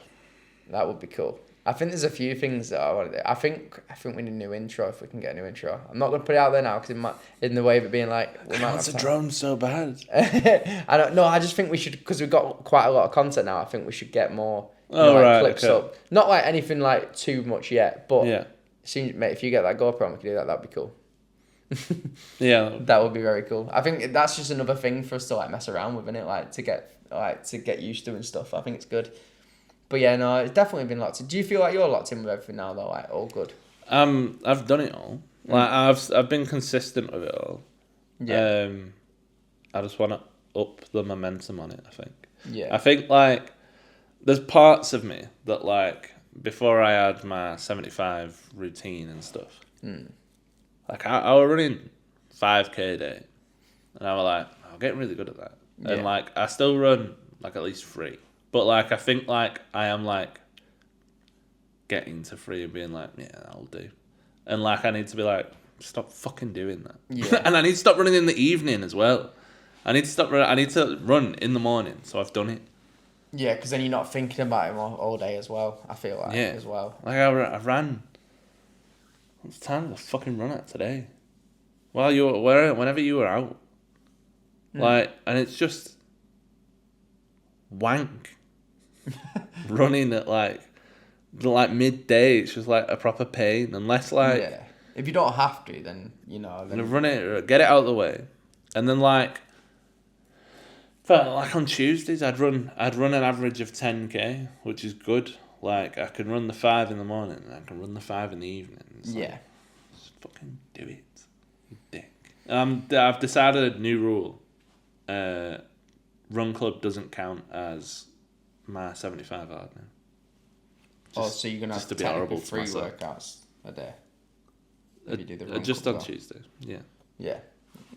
S1: That would be cool. I think there's a few things that I want to do. I think we need a new intro if we can get a new intro. I'm not going to put it out there now because it might, in the way of it being like...
S2: What's a drone so bad?
S1: I don't know. I just think we should, because we've got quite a lot of content now, I think we should get more clips up. Not like anything like too much yet, but mate, if you get that GoPro and we can do that, that'd be cool.
S2: Yeah.
S1: That would be very cool. I think that's just another thing for us to like mess around with, innit? Like to get used to and stuff. I think it's good. But yeah, no, it's definitely been locked in. Do you feel like you're locked in with everything now though? Like all good?
S2: I've done it all. Like I've been consistent with it all.
S1: Yeah.
S2: I just want to up the momentum on it, I think.
S1: Yeah.
S2: I think like there's parts of me that like before I had my 75 routine and stuff. Like I was running 5K a day, and I was like, I'm getting really good at that. Yeah. And like I still run like at least 3. But, like, I think, like, I am, like, getting to 3 and being like, yeah, that'll do. And, like, I need to be like, stop fucking doing that.
S1: Yeah.
S2: And I need to stop running in the evening as well. I need to run in the morning, so I've done it.
S1: Yeah, because then you're not thinking about it all day as well, I feel like, as well.
S2: Like, I ran... What time did I fucking run at today? Well, whenever you were out. Like, and it's just... wank. Running at like like midday, it's just like a proper pain. Unless like
S1: yeah. If you don't have to, then then
S2: run it, get it out of the way, and then like on Tuesdays, I'd run an average of 10k, which is good. Like I can run the 5 in the morning, and I can run the 5 in the evening. It's like,
S1: yeah.
S2: just fucking do it, you dick. I've decided a new rule. Run club doesn't count as my 75 hard now.
S1: So you're gonna have
S2: to be
S1: technically
S2: horrible to
S1: 3
S2: myself.
S1: workouts a day. If you do the run
S2: Just
S1: club
S2: on
S1: as well.
S2: Tuesday, yeah.
S1: Yeah,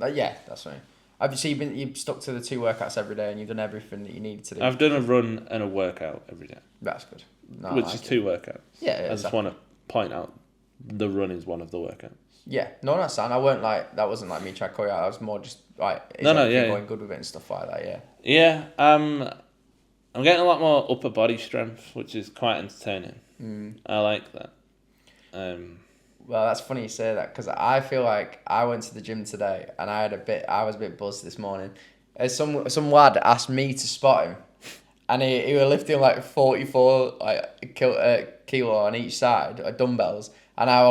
S1: yeah, that's right. Obviously, you've stuck to the 2 workouts every day, and you've done everything that you needed to do.
S2: I've done a run and a workout every day,
S1: That's good. No,
S2: which
S1: I
S2: is
S1: like
S2: 2 workouts.
S1: Yeah,
S2: I just want to point out the run is one of the workouts.
S1: Yeah, no, that's fine. I weren't like that. Wasn't like me trying to call you out. I was more just like, going good with it and stuff like that. Yeah.
S2: Yeah, I'm getting a lot more upper body strength, which is quite entertaining. I like that.
S1: Well, that's funny you say that because I feel like I went to the gym today and I was a bit buzzed this morning. Some lad asked me to spot him, and he was lifting like 44 kilo on each side, dumbbells, and I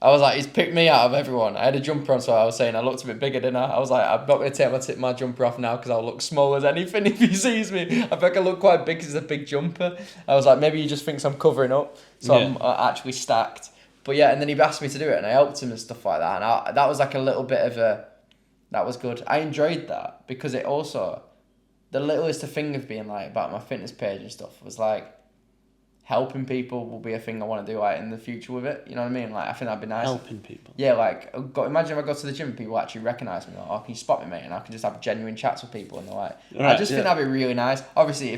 S1: was like, he's picked me out of everyone. I had a jumper on, so I was saying I looked a bit bigger, didn't I? I was like, I'm not going to take my jumper off now because I'll look small as anything if he sees me. I think I look quite big because it's a big jumper. I was like, maybe he just thinks I'm covering up, so I'm actually stacked. But yeah, and then he asked me to do it, and I helped him and stuff like that. And that was like a little bit of that was good. I enjoyed that because it also, the littlest thing of being like about my fitness page and stuff was like, helping people will be a thing I want to do like in the future with it. You know what I mean? Like I think that'd be nice.
S2: Helping people.
S1: Yeah, like imagine if I go to the gym and people actually recognise me. Like, oh, can you spot me, mate? And I can just have genuine chats with people and they're like, I just think that'd be really nice. Obviously,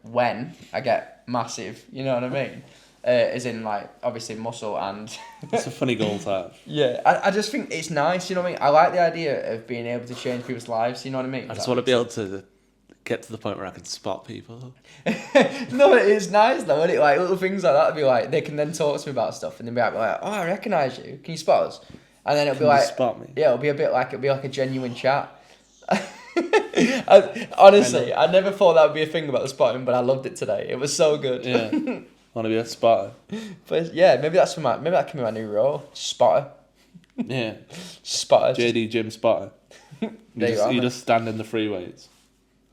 S1: when I get massive, you know what I mean? As in like obviously muscle and.
S2: It's a funny goal to have.
S1: Yeah, I just think it's nice. You know what I mean? I like the idea of being able to change people's lives. You know what I mean?
S2: I just want to be able to get to the point where I can spot people.
S1: No, it is nice though, isn't it? Like little things like that would be like they can then talk to me about stuff and they'll be like, oh, I recognise you. Can you spot us? And then it'll be like,
S2: spot me?
S1: Yeah, it'll be like a genuine chat. Honestly, I never thought that would be a thing about the spotting, but I loved it today. It was so good.
S2: Yeah, want to be a spotter.
S1: But yeah, maybe that can be my new role, spotter.
S2: Yeah,
S1: spotter.
S2: JD Gym spotter. You just stand in the free weights.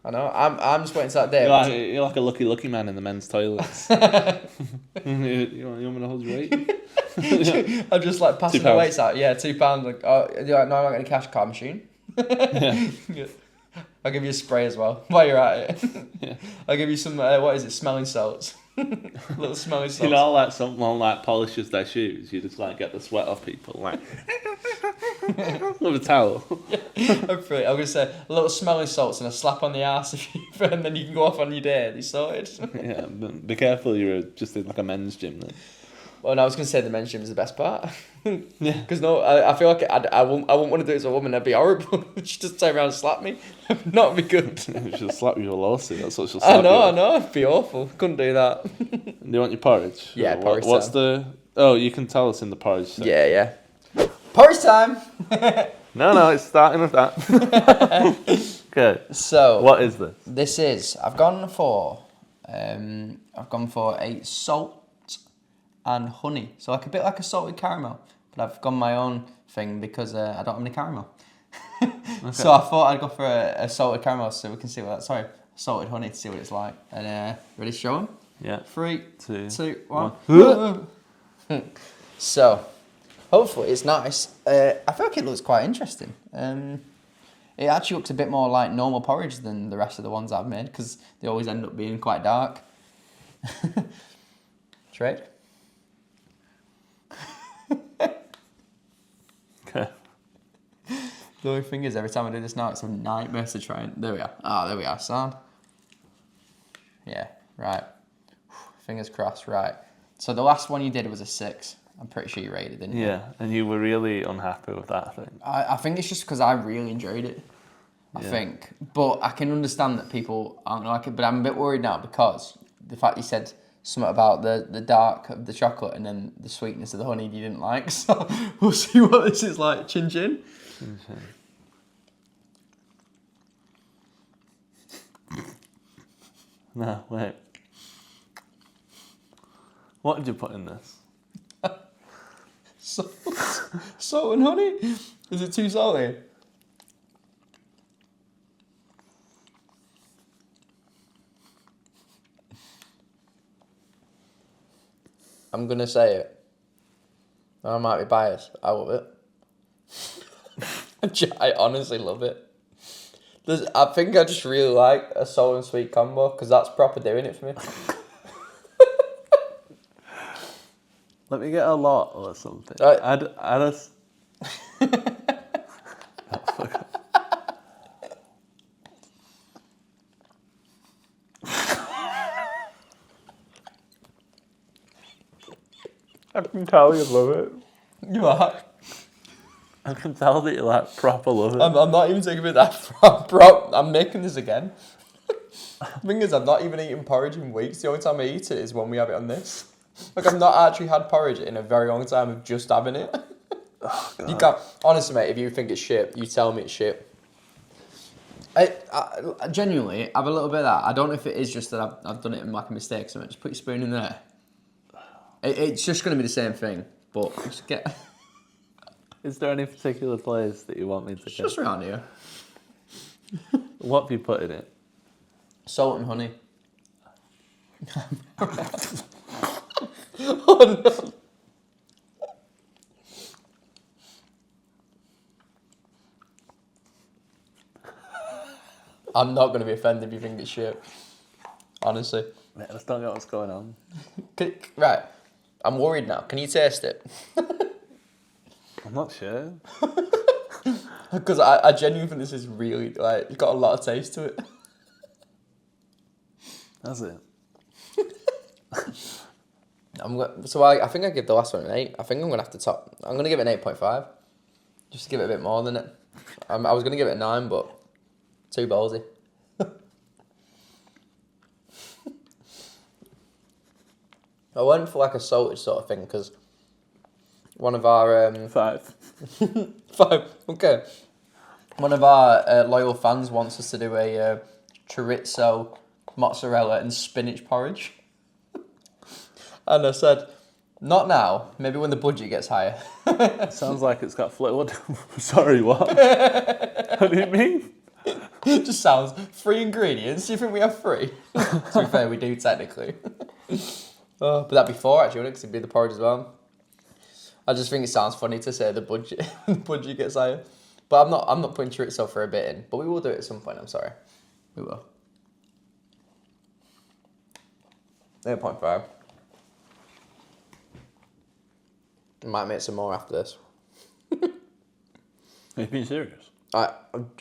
S1: I know. I'm just waiting to that day.
S2: You're like a lucky man in the men's toilets. you want me to hold your weight?
S1: I'm just like passing the weights out. Yeah, £2. Like, oh, you're like, no, I'm not going to cash card machine. Yeah. I'll give you a spray as well while you're at it. Yeah. I'll give you some, smelling salts. Little smelling salts.
S2: You know, like someone like polishes their shoes, you just like get the sweat off people, like with a towel.
S1: I'm going to say a little smelling salts and a slap on the arse and then you can go off on your day. It's sorted.
S2: Yeah, but be careful. You're just in like a men's gym then.
S1: Well, no, I was going to say the men's gym is the best part.
S2: Yeah.
S1: Because I feel like I wouldn't want to do it as a woman. That'd be horrible. She'd just turn around and slap me. Not be good.
S2: She'll slap you with a lawsuit. That's what she'll slap you
S1: I know. It'd be awful. Couldn't do that.
S2: Do you want your porridge?
S1: Yeah, porridge
S2: What's
S1: time.
S2: you can tell us in the porridge section.
S1: Yeah. Porridge time!
S2: No, it's starting with that. Okay.
S1: So.
S2: What is this?
S1: This is, I've gone for a salt and honey. So like a bit like a salted caramel. But I've gone my own thing because I don't have any caramel. Okay. So I thought I'd go for a salted caramel so we can see salted honey to see what it's like. And ready to show them?
S2: Yeah.
S1: 3, 2, 1. So, hopefully it's nice. I feel like it looks quite interesting. It actually looks a bit more like normal porridge than the rest of the ones I've made because they always end up being quite dark. Trade?
S2: Okay.
S1: The only thing is, every time I do this now, it's a nightmare to try and... There we are. There we are. Sound. Yeah, right. Fingers crossed, right. So the last one you did was a 6. I'm pretty sure you rated it, didn't you?
S2: Yeah, and you were really unhappy with that, I think.
S1: I think it's just because I really enjoyed it. I think. But I can understand that people aren't going to like it. But I'm a bit worried now because the fact you said something about the dark of the chocolate and then the sweetness of the honey you didn't like. So we'll see what this is like. Chin chin.
S2: Chin chin. No, wait. What did you put in this?
S1: Salt and honey? Is it too salty? I'm gonna say it. I might be biased. I love it. I honestly love it. I think I just really like a salt and sweet combo because that's proper doing it for me.
S2: Let me get a lot or something.
S1: Right.
S2: I'd just... I can tell you love it.
S1: You are.
S2: I can tell that you like proper love it.
S1: I'm not even taking it that I'm making this again. The thing is, I'm not even eating porridge in weeks. The only time I eat it is when we have it on this. Like, I've not actually had porridge in a very long time of just having it.
S2: Oh, God.
S1: You can't... Honestly, mate, if you think it's shit, you tell me it's shit. I genuinely have a little bit of that. I don't know if it is just that I've done it in like a mistake, so I just put your spoon in there. It's just going to be the same thing, but just get...
S2: Is there any particular place that you want me to
S1: It's
S2: get?
S1: just around here.
S2: What have you put in it?
S1: Salt and honey. Oh no. I'm not going to be offended if you think it's shit. Honestly.
S2: Mate, I just don't get what's going on.
S1: Right. I'm worried now. Can you taste it?
S2: I'm not sure.
S1: Because I genuinely think this is really, like, it's got a lot of taste to it.
S2: Has it?
S1: I think I give the last one an 8. I think I'm going to have to top... I'm going to give it an 8.5. Just to give it a bit more than it. I was going to give it a 9, but too ballsy. I went for like a salted sort of thing because one of our...
S2: 5.
S1: 5, okay. One of our loyal fans wants us to do a chorizo, mozzarella and spinach porridge. And I said, not now, maybe when the budget gets higher.
S2: Sounds like it's got flavor. Sorry, what? What do you mean?
S1: It just sounds 3 ingredients. Do you think we have 3? To be fair, we do technically. But that'd be 4 actually, wouldn't it? Because it'd be the porridge as well. I just think it sounds funny to say the budget gets higher. But I'm not putting chorizo for a bit in. But we will do it at some point, I'm sorry. We will. 8.5. Might make some more after this.
S2: Are you being serious?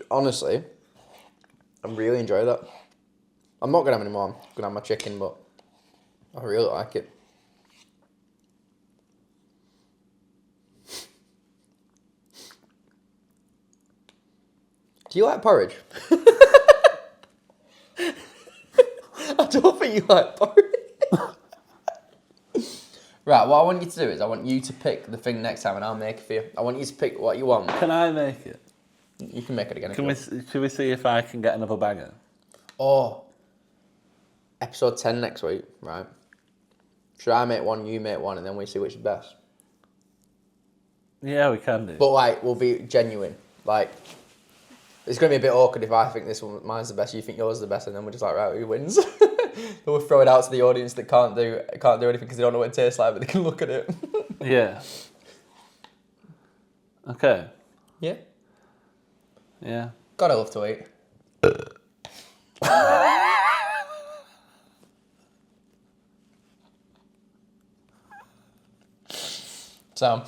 S1: Honestly, I really enjoy that. I'm not going to have any more. I'm going to have my chicken, but I really like it. Do you like porridge? I don't think you like porridge. Right, what I want you to do is I want you to pick the thing next time and I'll make it for you. I want you to pick what you want.
S2: Can I make it?
S1: You can make it again.
S2: Should we see if I can get another banger?
S1: Oh, episode 10 next week, right? Should I make one, you make one, and then we see which is best?
S2: Yeah, we can do.
S1: But like, we'll be genuine. Like, it's going to be a bit awkward if I think this one, mine's the best, you think yours is the best, and then we're just like, right, who wins? We'll throw it out to the audience that can't do anything because they don't know what it tastes like, but they can look at it.
S2: Yeah. Okay.
S1: Yeah.
S2: Yeah.
S1: God, I love to eat. Sam.